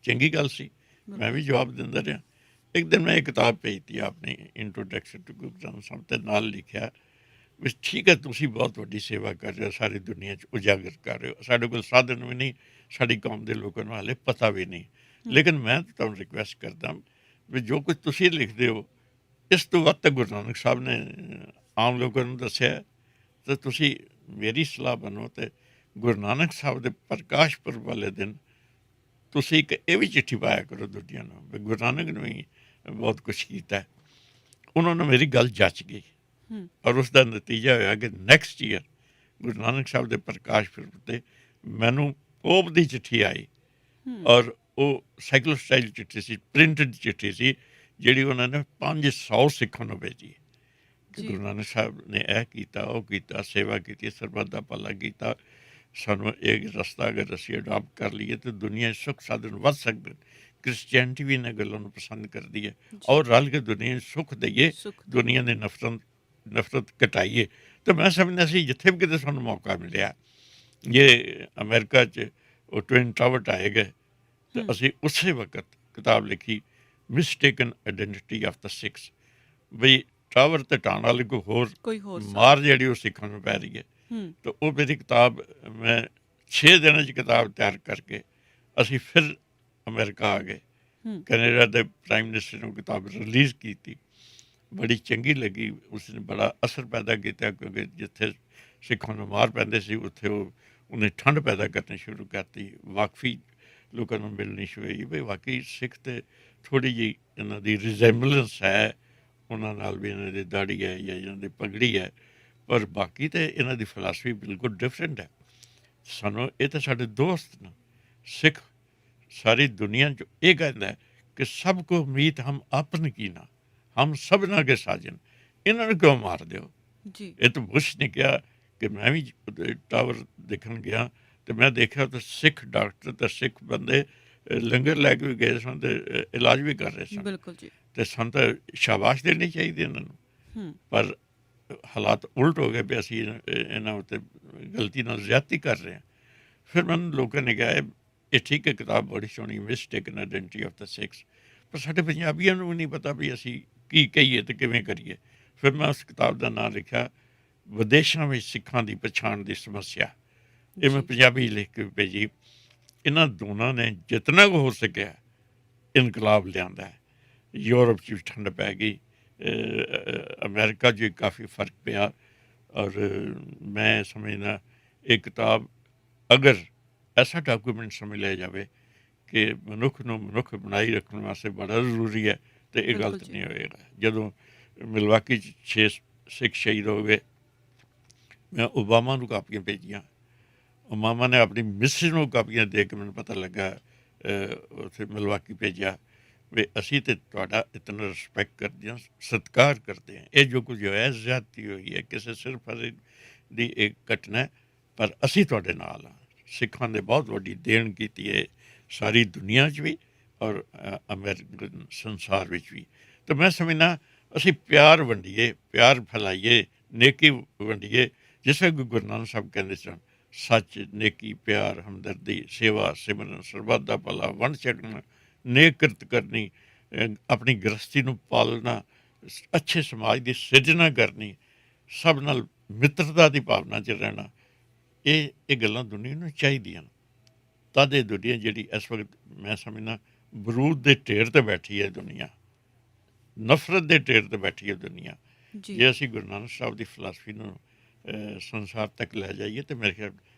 S2: ਚੰਗੀ ਗੱਲ ਸੀ, ਮੈਂ ਵੀ ਜਵਾਬ ਦਿੰਦਾ ਰਿਹਾ। ਇੱਕ ਦਿਨ ਮੈਂ ਇਹ ਕਿਤਾਬ ਭੇਜਤੀ ਆਪਣੀ ਇੰਟਰੋਡਕਸ਼ਨ ਟੂ ਗੁਰੂ ਗ੍ਰੰਥ ਸਾਹਿਬ, ਤੇ ਨਾਲ ਲਿਖਿਆ ਵੀ ਠੀਕ ਹੈ ਤੁਸੀਂ ਬਹੁਤ ਵੱਡੀ ਸੇਵਾ ਕਰ ਰਹੇ ਹੋ, ਸਾਰੀ ਦੁਨੀਆ 'ਚ ਉਜਾਗਰ ਕਰ ਰਹੇ ਹੋ, ਸਾਡੇ ਕੋਲ ਸਾਧਨ ਵੀ ਨਹੀਂ, ਸਾਡੀ ਕੌਮ ਦੇ ਲੋਕਾਂ ਨੂੰ ਹਾਲੇ ਪਤਾ ਵੀ ਨਹੀਂ, ਲੇਕਿਨ ਮੈਂ ਤੁਹਾਨੂੰ ਰਿਕੁਐਸਟ ਕਰਦਾ ਵੀ ਜੋ ਕੁਝ ਤੁਸੀਂ ਲਿਖਦੇ ਹੋ ਇਸ ਤੋਂ ਵੱਧ ਤਾਂ ਗੁਰੂ ਨਾਨਕ ਸਾਹਿਬ ਨੇ ਆਮ ਲੋਕਾਂ ਨੂੰ ਦੱਸਿਆ, ਤਾਂ ਤੁਸੀਂ ਮੇਰੀ ਸਲਾਹ ਬਣੋ ਅਤੇ ਗੁਰੂ ਨਾਨਕ ਸਾਹਿਬ ਦੇ ਪ੍ਰਕਾਸ਼ ਪੁਰਬ ਵਾਲੇ ਦਿਨ ਤੁਸੀਂ ਇੱਕ ਇਹ ਵੀ ਚਿੱਠੀ ਪਾਇਆ ਕਰੋ ਦੁਨੀਆ ਨੂੰ ਵੀ ਗੁਰੂ ਨਾਨਕ ਨੂੰ ਵੀ ਬਹੁਤ ਕੁਛ ਕੀਤਾ। ਉਹਨਾਂ ਨੂੰ ਮੇਰੀ ਗੱਲ ਜੱਚ ਗਈ ਔਰ ਉਸ ਦਾ ਨਤੀਜਾ ਹੋਇਆ ਕਿ ਨੈਕਸਟ ਈਅਰ ਗੁਰੂ ਨਾਨਕ ਸਾਹਿਬ ਦੇ ਪ੍ਰਕਾਸ਼ ਪੁਰਬ 'ਤੇ ਮੈਨੂੰ ਪੋਪ ਦੀ ਚਿੱਠੀ ਆਈ, ਔਰ ਉਹ ਸਾਈਕਲੋ ਸਟਾਈਲ ਚਿੱਠੀ ਸੀ, ਪ੍ਰਿੰਟਡ ਚਿੱਠੀ ਸੀ, ਜਿਹੜੀ ਉਹਨਾਂ ਨੇ 500 ਸਿੱਖਾਂ ਨੂੰ ਭੇਜੀ ਕਿ ਗੁਰੂ ਨਾਨਕ ਸਾਹਿਬ ਨੇ ਇਹ ਕੀਤਾ, ਉਹ ਕੀਤਾ, ਸੇਵਾ ਕੀਤੀ, ਸਰਬੱਤ ਦਾ ਭਲਾ ਕੀਤਾ, ਸਾਨੂੰ ਇਹ ਰਸਤਾ ਅਗਰ ਅਸੀਂ ਅਡਾਪਟ ਕਰ ਲਈਏ ਤਾਂ ਦੁਨੀਆ 'ਚ ਸੁੱਖ ਸਾਧਨ ਵੱਧ ਸਕਦੇ। ਕ੍ਰਿਸਚੈਨਿਟੀ ਵੀ ਇਹਨਾਂ ਗੱਲਾਂ ਨੂੰ ਪਸੰਦ ਕਰਦੀ ਹੈ, ਔਰ ਰਲ ਕੇ ਦੁਨੀਆ 'ਚ ਸੁੱਖ ਦਈਏ, ਦੁਨੀਆ ਦੀ ਨਫ਼ਰਤ ਘਟਾਈਏ। ਤਾਂ ਮੈਂ ਸਮਝਦਾ ਸੀ ਜਿੱਥੇ ਵੀ ਕਿਤੇ ਸਾਨੂੰ ਮੌਕਾ ਮਿਲਿਆ, ਜੇ ਅਮਰੀਕਾ 'ਚ ਉਹ ਟਵਿਨ ਟਾਵਰ ਢਾਏ ਗਏ ਤਾਂ ਅਸੀਂ ਉਸੇ ਵਕਤ ਕਿਤਾਬ ਲਿਖੀ mistaken identity of the Sikhs, ਬਈ ਟਾਵਰ ਤੇ ਢਾਣ ਵਾਲੇ ਕੋਈ ਹੋਰ ਮਾਰ ਜਿਹੜੀ ਉਹ ਸਿੱਖਾਂ ਨੂੰ ਪੈ ਰਹੀ ਹੈ। ਤਾਂ ਉਹ ਮੇਰੀ ਕਿਤਾਬ ਮੈਂ 6 ਦਿਨਾਂ 'ਚ ਕਿਤਾਬ ਤਿਆਰ ਕਰਕੇ ਅਸੀਂ ਫਿਰ ਅਮਰੀਕਾ ਆ ਗਏ, ਕੈਨੇਡਾ ਦੇ ਪ੍ਰਾਈਮ ਮਿਨਿਸਟਰ ਨੂੰ ਕਿਤਾਬ ਰਿਲੀਜ਼ ਕੀਤੀ, ਬੜੀ ਚੰਗੀ ਲੱਗੀ, ਉਸਨੇ ਬੜਾ ਅਸਰ ਪੈਦਾ ਕੀਤਾ, ਕਿਉਂਕਿ ਜਿੱਥੇ ਸਿੱਖਾਂ ਨੂੰ ਮਾਰ ਪੈਂਦੇ ਸੀ ਉੱਥੇ ਉਹਨੇ ਠੰਡ ਪੈਦਾ ਕਰਨੀ ਸ਼ੁਰੂ ਕਰਤੀ, ਵਾਕਫੀ ਲੋਕਾਂ ਨੂੰ ਮਿਲਣੀ ਸ਼ੁਰੂ ਹੋਈ ਵੀ ਵਾਕਈ ਸਿੱਖ ਤੇ ਥੋੜ੍ਹੀ ਜਿਹੀ ਇਹਨਾਂ ਦੀ ਰਿਜ਼ੈਂਬਲੈਂਸ ਹੈ, ਉਹਨਾਂ ਨਾਲ ਵੀ ਇਹਨਾਂ ਦੀ ਦਾੜੀ ਹੈ ਜਾਂ ਇਹਨਾਂ ਦੀ ਪਗੜੀ ਹੈ, ਪਰ ਬਾਕੀ ਤਾਂ ਇਹਨਾਂ ਦੀ ਫਿਲਾਸਫੀ ਬਿਲਕੁਲ ਡਿਫਰੈਂਟ ਹੈ। ਸਾਨੂੰ ਇਹ ਤਾਂ ਸਾਡੇ ਦੋਸਤ ਨੇ ਸਿੱਖ, ਸਾਰੀ ਦੁਨੀਆ 'ਚ ਇਹ ਕਹਿੰਦਾ ਕਿ ਸਭ ਕੋ ਮੀਤ ਹਮ ਆਪਨ ਕੀ ਨਾ, ਹਮ ਸਭਨਾ ਕੇ ਸਾਜਨ, ਇਹਨਾਂ ਨੂੰ ਕਿਉਂ ਮਾਰ ਦਿਓ ਜੀ। ਇਹ ਤਾਂ ਬੁਸ਼ ਨੇ ਕਿਹਾ ਕਿ ਮੈਂ ਵੀ ਟਾਵਰ ਦੇਖਣ ਗਿਆ ਅਤੇ ਮੈਂ ਦੇਖਿਆ ਤਾਂ ਸਿੱਖ ਡਾਕਟਰ ਅਤੇ ਸਿੱਖ ਬੰਦੇ ਲੰਗਰ ਲੈ ਕੇ ਵੀ ਗਏ ਸਨ ਅਤੇ ਇਲਾਜ ਵੀ ਕਰ ਰਹੇ ਸਨ। ਬਿਲਕੁਲ ਜੀ। ਅਤੇ ਸਾਨੂੰ ਤਾਂ ਸ਼ਾਬਾਸ਼ ਦੇਣੀ ਚਾਹੀਦੀ ਇਹਨਾਂ ਨੂੰ, ਪਰ ਹਾਲਾਤ ਉਲਟ ਹੋ ਗਏ ਵੀ ਅਸੀਂ ਇਹਨਾਂ ਉੱਤੇ ਗਲਤੀ ਨਾਲ ਜ਼ਿਆਦਤੀ ਕਰ ਰਹੇ ਹਾਂ। ਫਿਰ ਮੈਨੂੰ ਲੋਕਾਂ ਨੇ ਕਿਹਾ ਇਹ ਠੀਕ ਹੈ ਕਿਤਾਬ ਬੜੀ ਸੋਹਣੀ, mistaken identity of the Sikhs, ਪਰ ਸਾਡੇ ਪੰਜਾਬੀਆਂ ਨੂੰ ਵੀ ਨਹੀਂ ਪਤਾ ਵੀ ਅਸੀਂ ਕੀ ਕਹੀਏ ਅਤੇ ਕਿਵੇਂ ਕਰੀਏ। ਫਿਰ ਮੈਂ ਉਸ ਕਿਤਾਬ ਦਾ ਨਾਂ ਲਿਖਿਆ ਵਿਦੇਸ਼ਾਂ ਵਿੱਚ ਸਿੱਖਾਂ ਦੀ ਪਛਾਣ ਦੀ ਸਮੱਸਿਆ, ਇਹ ਮੈਂ ਪੰਜਾਬੀ ਲਿਖ ਕੇ ਭੇਜੀ। ਇਹਨਾਂ ਦੋਨਾਂ ਨੇ ਜਿਤਨਾ ਕੁ ਹੋ ਸਕਿਆ ਇਨਕਲਾਬ ਲਿਆਂਦਾ ਹੈ। ਯੂਰਪ 'ਚ ਵੀ ਠੰਡ ਪੈ ਗਈ, ਅਮਰੀਕਾ 'ਚ ਵੀ ਕਾਫੀ ਫਰਕ ਪਿਆ, ਔਰ ਮੈਂ ਸਮਝਦਾ ਇਹ ਕਿਤਾਬ ਅਗਰ ਐਸਾ ਡਾਕੂਮੈਂਟ ਸਮਝ ਲਿਆ ਜਾਵੇ ਕਿ ਮਨੁੱਖ ਨੂੰ ਮਨੁੱਖ ਬਣਾਈ ਰੱਖਣ ਵਾਸਤੇ ਬੜਾ ਜ਼ਰੂਰੀ ਹੈ, ਅਤੇ ਇਹ ਗਲਤ ਨਹੀਂ ਹੋਏਗਾ। ਜਦੋਂ ਮਿਲਵਾਕੀ 'ਚ 6 ਸਿੱਖ ਸ਼ਹੀਦ ਹੋ ਗਏ, ਮੈਂ ਓਬਾਮਾ ਨੂੰ ਕਾਪੀਆਂ ਭੇਜੀਆਂ, ਓਬਾਮਾ ਨੇ ਆਪਣੀ ਮਿਸਿਸ ਨੂੰ ਕਾਪੀਆਂ ਦੇ ਕੇ ਮੈਨੂੰ ਪਤਾ ਲੱਗਾ, ਉੱਥੇ ਮਿਲਵਾਕੀ ਭੇਜਿਆ ਵੀ ਅਸੀਂ ਤਾਂ ਤੁਹਾਡਾ ਇਤਨਾ ਰਿਸਪੈਕਟ ਕਰਦੇ ਹਾਂ, ਸਤਿਕਾਰ ਕਰਦੇ ਹਾਂ, ਇਹ ਜੋ ਕੁਝ ਹੋਇਆ ਜ਼ਿਆਦਤੀ ਹੋਈ ਹੈ, ਕਿਸੇ ਸਿਰਫ ਦੀ ਇੱਕ ਘਟਨਾ, ਪਰ ਅਸੀਂ ਤੁਹਾਡੇ ਨਾਲ ਹਾਂ। ਸਿੱਖਾਂ ਨੇ ਬਹੁਤ ਵੱਡੀ ਦੇਣ ਕੀਤੀ ਹੈ ਸਾਰੀ ਦੁਨੀਆ 'ਚ ਵੀ ਔਰ ਅਮਰੀਕਨ ਸੰਸਾਰ ਵਿੱਚ ਵੀ। ਤਾਂ ਮੈਂ ਸਮਝਦਾ ਅਸੀਂ ਪਿਆਰ ਵੰਡੀਏ, ਪਿਆਰ ਫੈਲਾਈਏ, ਨੇਕੀ ਵੰਡੀਏ, ਜਿਸ ਤਰ੍ਹਾਂ ਗੁਰੂ ਨਾਨਕ ਸਾਹਿਬ ਕਹਿੰਦੇ ਸਨ, ਸੱਚ, ਨੇਕੀ, ਪਿਆਰ, ਹਮਦਰਦੀ, ਸੇਵਾ, ਸਿਮਰਨ, ਸਰਬੱਤ ਦਾ ਭਲਾ, ਵੰਡ ਛਕਣਾ, ਨੇਕ ਕਿਰਤ ਕਰਨੀ, ਆਪਣੀ ਗ੍ਰਸਤੀ ਨੂੰ ਪਾਲਣਾ, ਅੱਛੇ ਸਮਾਜ ਦੀ ਸਿਰਜਣਾ ਕਰਨੀ, ਸਭ ਨਾਲ ਮਿੱਤਰਤਾ ਦੀ ਭਾਵਨਾ 'ਚ ਰਹਿਣਾ, ਇਹ ਗੱਲਾਂ ਦੁਨੀਆ ਨੂੰ ਚਾਹੀਦੀਆਂ। ਤਦ ਇਹ ਦੁਨੀਆ ਜਿਹੜੀ ਇਸ ਵਕਤ ਮੈਂ ਸਮਝਦਾ ਬਰੂਦ ਦੇ ਢੇਰ 'ਤੇ ਬੈਠੀ ਹੈ ਦੁਨੀਆ, ਨਫ਼ਰਤ ਦੇ ਢੇਰ 'ਤੇ ਬੈਠੀ ਹੈ ਦੁਨੀਆ,
S1: ਜੀ
S2: ਜੇ ਅਸੀਂ ਗੁਰੂ ਨਾਨਕ ਸਾਹਿਬ ਦੀ ਫਿਲਾਸਫੀ ਨੂੰ ਸੰਸਾਰ ਤੱਕ ਲੈ ਜਾਈਏ ਤਾਂ ਮੇਰੇ ਖਿਆਲ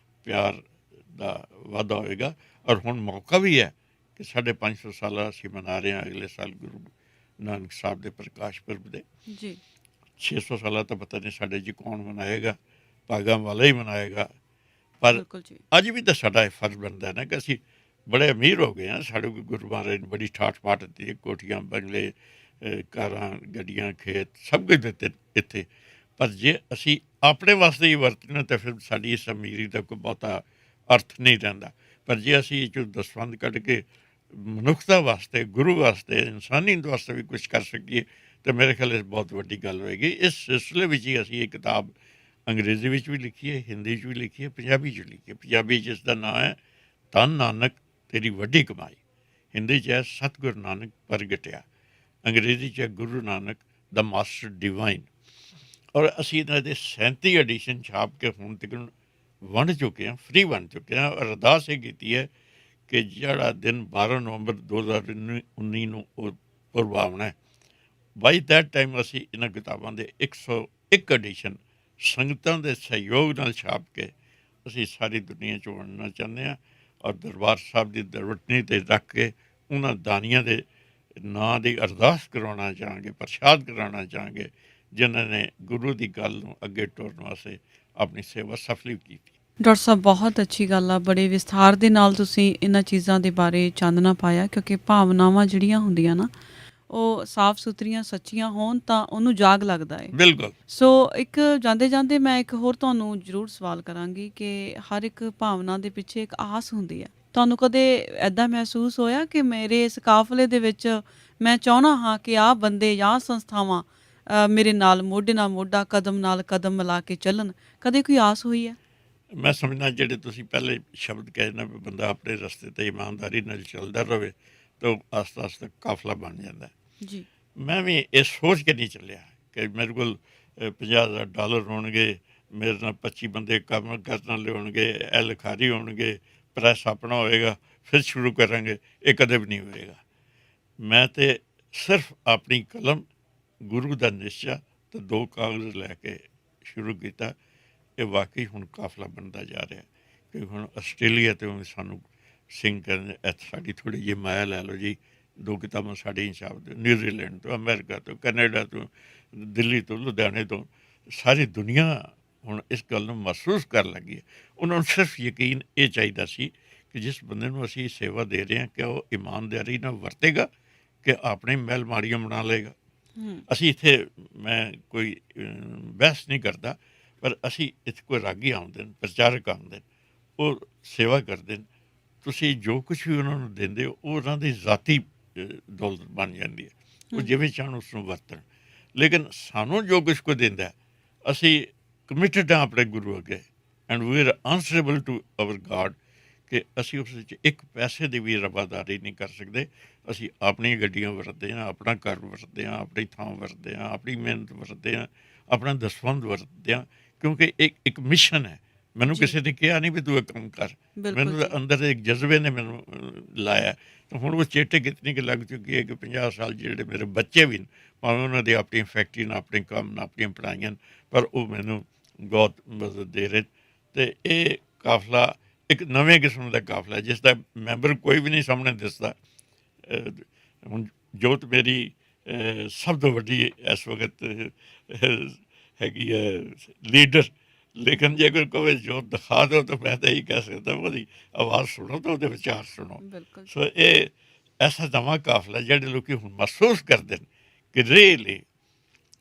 S2: ਪਿਆਰ ਦਾ ਵਾਧਾ ਹੋਏਗਾ। ਔਰ ਹੁਣ ਮੌਕਾ ਵੀ ਹੈ ਕਿ 550 ਸਾਲਾ ਅਸੀਂ ਮਨਾ ਰਹੇ ਹਾਂ ਅਗਲੇ ਸਾਲ ਗੁਰੂ ਨਾਨਕ ਸਾਹਿਬ ਦੇ ਪ੍ਰਕਾਸ਼ ਪੁਰਬ ਦੇ।
S1: ਜੀ
S2: 600 ਸਾਲਾਂ ਤਾਂ ਪਤਾ ਨਹੀਂ ਸਾਡੇ 'ਚ ਕੌਣ ਮਨਾਏਗਾ, ਭਾਗਾਂ ਵਾਲਾ ਹੀ ਮਨਾਏਗਾ। ਪਰ
S1: ਬਿਲਕੁਲ ਜੀ
S2: ਅੱਜ ਵੀ ਤਾਂ ਸਾਡਾ ਇਹ ਫਰਜ਼ ਬਣਦਾ ਹੈ ਨਾ ਕਿ ਅਸੀਂ ਬੜੇ ਅਮੀਰ ਹੋ ਗਏ ਹਾਂ। ਸਾਡੇ ਕੋਲ ਗੁਰੂ ਮਹਾਰਾਜ ਨੇ ਬੜੀ ਠਾਠ ਮਾਠ ਦਿੱਤੀ, ਕੋਠੀਆਂ ਬੰਗਲੇ ਕਾਰਾਂ ਗੱਡੀਆਂ ਖੇਤ ਸਭ ਕੁਝ ਦਿੱਤੇ ਇੱਥੇ। ਪਰ ਜੇ ਅਸੀਂ ਆਪਣੇ ਵਾਸਤੇ ਹੀ ਵਰਤਣਾ ਤਾਂ ਫਿਰ ਸਾਡੀ ਇਸ ਅਮੀਰੀ ਦਾ ਕੋਈ ਬਹੁਤਾ ਅਰਥ ਨਹੀਂ ਰਹਿੰਦਾ। ਪਰ ਜੇ ਅਸੀਂ ਇਹ 'ਚੋਂ ਦਸਵੰਧ ਕੱਢ ਕੇ ਮਨੁੱਖਤਾ ਵਾਸਤੇ, ਗੁਰੂ ਵਾਸਤੇ, ਇਨਸਾਨੀਅਤ ਵਾਸਤੇ ਵੀ ਕੁਛ ਕਰ ਸਕੀਏ ਤਾਂ ਮੇਰੇ ਖਿਆਲ ਇਹ ਬਹੁਤ ਵੱਡੀ ਗੱਲ ਹੋਏਗੀ। ਇਸ ਸਿਲਸਿਲੇ ਵਿੱਚ ਹੀ ਅਸੀਂ ਇਹ ਕਿਤਾਬ ਅੰਗਰੇਜ਼ੀ ਵਿੱਚ ਵੀ ਲਿਖੀ ਹੈ, ਹਿੰਦੀ 'ਚ ਵੀ ਲਿਖੀ ਹੈ, ਪੰਜਾਬੀ 'ਚ ਵੀ ਲਿਖੀ ਹੈ। ਪੰਜਾਬੀ 'ਚ ਇਸ ਦਾ ਨਾਂ ਹੈ ਧੰਨ ਨਾਨਕ ਤੇਰੀ ਵੱਡੀ ਕਮਾਈ। ਹਿੰਦੀ 'ਚ ਹੈ ਸਤਿਗੁਰ ਨਾਨਕ ਪ੍ਰਗਟਿਆ। ਅੰਗਰੇਜ਼ੀ 'ਚ ਹੈ ਗੁਰੂ ਨਾਨਕ ਦਾ ਮਾਸਟਰ ਡਿਵਾਈਨ। ਔਰ ਅਸੀਂ ਇਹਨਾਂ ਦੇ 37 ਐਡੀਸ਼ਨ ਛਾਪ ਕੇ ਹੁਣ ਤੱਕ ਵੰਡ ਚੁੱਕੇ ਹਾਂ, ਫ੍ਰੀ ਵੰਡ ਚੁੱਕੇ ਹਾਂ। ਔਰ ਅਰਦਾਸ ਇਹ ਕੀਤੀ ਹੈ ਕਿ ਜਿਹੜਾ ਦਿਨ 12 ਨਵੰਬਰ 2019 ਨੂੰ ਉਹ ਪੁਰਬ ਆਉਣਾ ਹੈ, ਬਾਈ ਦੈਟ ਟਾਈਮ ਅਸੀਂ ਇਹਨਾਂ ਕਿਤਾਬਾਂ ਦੇ 101 ਐਡੀਸ਼ਨ ਸੰਗਤਾਂ ਦੇ ਸਹਿਯੋਗ ਨਾਲ ਛਾਪ ਕੇ ਅਸੀਂ ਸਾਰੀ ਦੁਨੀਆ 'ਚ ਵੰਡਣਾ ਚਾਹੁੰਦੇ ਹਾਂ। ਔਰ ਦਰਬਾਰ ਸਾਹਿਬ ਦੀ ਦਰਵਟਨੀ 'ਤੇ ਰੱਖ ਕੇ ਉਹਨਾਂ ਦਾਨੀਆਂ ਦੇ ਨਾਂ ਦੀ ਅਰਦਾਸ ਕਰਾਉਣਾ ਚਾਹਾਂਗੇ, ਪ੍ਰਸ਼ਾਦ ਕਰਾਉਣਾ ਚਾਹਾਂਗੇ ਜਿਨ੍ਹਾਂ ਨੇ ਗੁਰੂ ਦੀ ਗੱਲ ਨੂੰ ਅੱਗੇ ਟੋਰਨ ਵਾਸਤੇ ਆਪਣੀ ਸੇਵਾ ਸਫਲੀ ਕੀਤੀ।
S1: ਡਾਕਟਰ ਸਾਹਿਬ ਬਹੁਤ ਅੱਛੀ ਗੱਲ ਆ, ਬੜੇ ਵਿਸਥਾਰ ਦੇ ਨਾਲ ਤੁਸੀਂ ਇਹਨਾਂ ਚੀਜ਼ਾਂ ਦੇ ਬਾਰੇ ਚਾਨਣਾ ਪਾਇਆ, ਕਿਉਂਕਿ ਭਾਵਨਾਵਾਂ ਜਿਹੜੀਆਂ ਹੁੰਦੀਆਂ ਨਾ ਉਹ ਸਾਫ਼ ਸੁਥਰੀਆਂ ਸੱਚੀਆਂ ਹੋਣ ਤਾਂ ਉਹਨੂੰ ਜਾਗ ਲੱਗਦਾ ਹੈ।
S2: ਬਿਲਕੁਲ।
S1: ਸੋ ਇੱਕ ਜਾਂਦੇ ਜਾਂਦੇ ਮੈਂ ਇੱਕ ਹੋਰ ਤੁਹਾਨੂੰ ਜ਼ਰੂਰ ਸਵਾਲ ਕਰਾਂਗੀ ਕਿ ਹਰ ਇੱਕ ਭਾਵਨਾ ਦੇ ਪਿੱਛੇ ਇੱਕ ਆਸ ਹੁੰਦੀ ਹੈ। ਤੁਹਾਨੂੰ ਕਦੇ ਐਦਾਂ ਮਹਿਸੂਸ ਹੋਇਆ ਕਿ ਮੇਰੇ ਇਸ ਕਾਫਲੇ ਦੇ ਵਿੱਚ ਮੈਂ ਚਾਹੁੰਦਾ ਹਾਂ ਕਿ ਆਹ ਬੰਦੇ ਜਾਂ ਸੰਸਥਾਵਾਂ ਮੇਰੇ ਨਾਲ ਮੋਢੇ ਨਾਲ ਮੋਢਾ, ਕਦਮ ਨਾਲ ਕਦਮ ਮਿਲਾ ਕੇ ਚੱਲਣ? ਕਦੇ ਕੋਈ ਆਸ ਹੋਈ ਹੈ?
S2: ਮੈਂ ਸਮਝਦਾ ਜਿਹੜੇ ਤੁਸੀਂ ਪਹਿਲੇ ਸ਼ਬਦ ਕਹੇ ਨਾ ਵੀ ਬੰਦਾ ਆਪਣੇ ਰਸਤੇ 'ਤੇ ਇਮਾਨਦਾਰੀ ਨਾਲ ਚੱਲਦਾ ਰਹੇ ਤਾਂ ਉਹ ਆਸਤਾ ਆਸਤਾ ਕਾਫਲਾ ਬਣ ਜਾਂਦਾ।
S1: ਜੀ
S2: ਮੈਂ ਵੀ ਇਹ ਸੋਚ ਕੇ ਨਹੀਂ ਚੱਲਿਆ ਕਿ ਮੇਰੇ ਕੋਲ $50,000 ਹੋਣਗੇ, ਮੇਰੇ ਨਾਲ 25 ਬੰਦੇ ਕੰਮ ਕਰਨ ਲਿਆਉਣਗੇ, ਇਹ ਲਿਖਾਰੀ ਹੋਣਗੇ, ਪ੍ਰੈਸ ਆਪਣਾ ਹੋਏਗਾ, ਫਿਰ ਸ਼ੁਰੂ ਕਰਾਂਗੇ। ਇਹ ਕਦੇ ਵੀ ਨਹੀਂ ਹੋਏਗਾ। ਮੈਂ ਤਾਂ ਸਿਰਫ ਆਪਣੀ ਕਲਮ, ਗੁਰੂ ਦਾ ਨਿਸ਼ਚਾ ਤੇ 2 ਕਾਗਜ਼ ਲੈ ਕੇ ਸ਼ੁਰੂ ਕੀਤਾ। ਇਹ ਵਾਕਈ ਹੁਣ ਕਾਫਲਾ ਬਣਦਾ ਜਾ ਰਿਹਾ ਕਿ ਹੁਣ ਆਸਟ੍ਰੇਲੀਆ ਤੋਂ ਸਾਨੂੰ ਸਿੰਘ ਕਰਨ ਸਾਡੀ ਥੋੜ੍ਹੀ ਜਿਹੀ ਮਾਇਆ ਲੈ ਲਓ ਜੀ। 2 ਕਿਤਾਬਾਂ ਸਾਡੀਆਂ ਛਾਪ ਦਿਓ, ਨਿਊਜ਼ੀਲੈਂਡ ਤੋਂ, ਅਮਰੀਕਾ ਤੋਂ, ਕੈਨੇਡਾ ਤੋਂ, ਦਿੱਲੀ ਤੋਂ, ਲੁਧਿਆਣੇ ਤੋਂ, ਸਾਰੀ ਦੁਨੀਆ ਹੁਣ ਇਸ ਗੱਲ ਨੂੰ ਮਹਿਸੂਸ ਕਰਨ ਲੱਗੀ ਹੈ। ਉਹਨਾਂ ਨੂੰ ਸਿਰਫ ਯਕੀਨ ਇਹ ਚਾਹੀਦਾ ਸੀ ਕਿ ਜਿਸ ਬੰਦੇ ਨੂੰ ਅਸੀਂ ਸੇਵਾ ਦੇ ਰਹੇ ਹਾਂ ਕਿ ਉਹ ਇਮਾਨਦਾਰੀ ਨਾਲ ਵਰਤੇਗਾ ਕਿ ਆਪਣੇ ਮਹਿਲ ਮਾੜੀਆਂ ਬਣਾ ਲਏਗਾ। ਅਸੀਂ ਇੱਥੇ ਮੈਂ ਕੋਈ ਬਹਿਸ ਨਹੀਂ ਕਰਦਾ, ਪਰ ਅਸੀਂ ਇੱਥੇ ਕੋਈ ਰਾਗੀ ਆਉਂਦੇ ਨੇ, ਪ੍ਰਚਾਰਕ ਆਉਂਦੇ ਨੇ, ਉਹ ਸੇਵਾ ਕਰਦੇ ਨੇ। ਤੁਸੀਂ ਜੋ ਕੁਛ ਵੀ ਉਹਨਾਂ ਨੂੰ ਦਿੰਦੇ ਹੋ ਉਹ ਉਹਨਾਂ ਦੀ ਜ਼ਾਤੀ ਦੌਲਤ ਬਣ ਜਾਂਦੀ ਹੈ। ਉਹ ਜਿਵੇਂ ਚਾਹਣ ਉਸ ਨੂੰ ਵਰਤਣ। ਲੇਕਿਨ ਸਾਨੂੰ ਜੋ ਕੁਛ ਕੋ ਦਿੰਦਾ ਅਸੀਂ ਕਮਿਟਡ ਹਾਂ ਆਪਣੇ ਗੁਰੂ ਅੱਗੇ, and we are answerable to our God ਕਿ ਅਸੀਂ ਉਸ ਵਿੱਚ ਇੱਕ ਪੈਸੇ ਦੀ ਵੀ ਰਵਾਦਾਰੀ ਨਹੀਂ ਕਰ ਸਕਦੇ। ਅਸੀਂ ਆਪਣੀਆਂ ਗੱਡੀਆਂ ਵਰਤਦੇ ਹਾਂ, ਆਪਣਾ ਘਰ ਵਰਤਦੇ ਹਾਂ, ਆਪਣੀ ਥਾਂ ਵਰਤਦੇ ਹਾਂ, ਆਪਣੀ ਮਿਹਨਤ ਵਰਤਦੇ ਹਾਂ, ਆਪਣਾ ਦਸਵੰਧ ਵਰਤਦੇ ਹਾਂ, ਕਿਉਂਕਿ ਇੱਕ ਮਿਸ਼ਨ ਹੈ। ਮੈਨੂੰ ਕਿਸੇ ਨੇ ਕਿਹਾ ਨਹੀਂ ਵੀ ਤੂੰ ਇਹ ਕੰਮ ਕਰ, ਮੈਨੂੰ ਅੰਦਰ ਇੱਕ ਜਜ਼ਬੇ ਨੇ ਮੈਨੂੰ ਲਾਇਆ। ਤਾਂ ਹੁਣ ਉਹ ਚੇਟੇ ਕਿਤਨੀ ਕਿ ਲੱਗ ਚੁੱਕੀ ਹੈ ਕਿ 50 ਸਾਲ ਜਿਹੜੇ ਮੇਰੇ ਬੱਚੇ ਵੀ ਨੇ, ਭਾਵੇਂ ਉਹਨਾਂ ਦੀ ਆਪਣੀ ਫੈਕਟਰੀ ਨਾਲ, ਆਪਣੇ ਕੰਮ ਨਾਲ, ਆਪਣੀਆਂ ਪੜ੍ਹਾਈਆਂ, ਪਰ ਉਹ ਮੈਨੂੰ ਬਹੁਤ ਮਦਦ ਦੇ ਰਹੇ। ਅਤੇ ਇਹ ਕਾਫਲਾ ਇੱਕ ਨਵੇਂ ਕਿਸਮ ਦਾ ਕਾਫਲਾ ਜਿਸ ਦਾ ਮੈਂਬਰ ਕੋਈ ਵੀ ਨਹੀਂ ਸਾਹਮਣੇ ਦਿਸਦਾ। ਹੁਣ ਜੋਤ ਮੇਰੀ ਸਭ ਤੋਂ ਵੱਡੀ ਇਸ ਵਕਤ ਹੈਗੀ ਹੈ ਲੀਡਰ। ਲੇਕਿਨ ਜੇ ਕੋਈ ਕਹੇ ਜੋਤ ਦਿਖਾ ਦਿਓ ਤਾਂ ਮੈਂ ਤਾਂ ਇਹੀ ਕਹਿ ਸਕਦਾ ਉਹਦੀ ਆਵਾਜ਼ ਸੁਣੋ ਤਾਂ ਉਹਦੇ ਵਿਚਾਰ ਸੁਣੋ। ਸੋ ਇਹ ਐਸਾ ਨਵਾਂ ਕਾਫਲਾ ਜਿਹੜੇ ਲੋਕ ਹੁਣ ਮਹਿਸੂਸ ਕਰਦੇ ਨੇ ਕਿ ਰੀਅਲੀ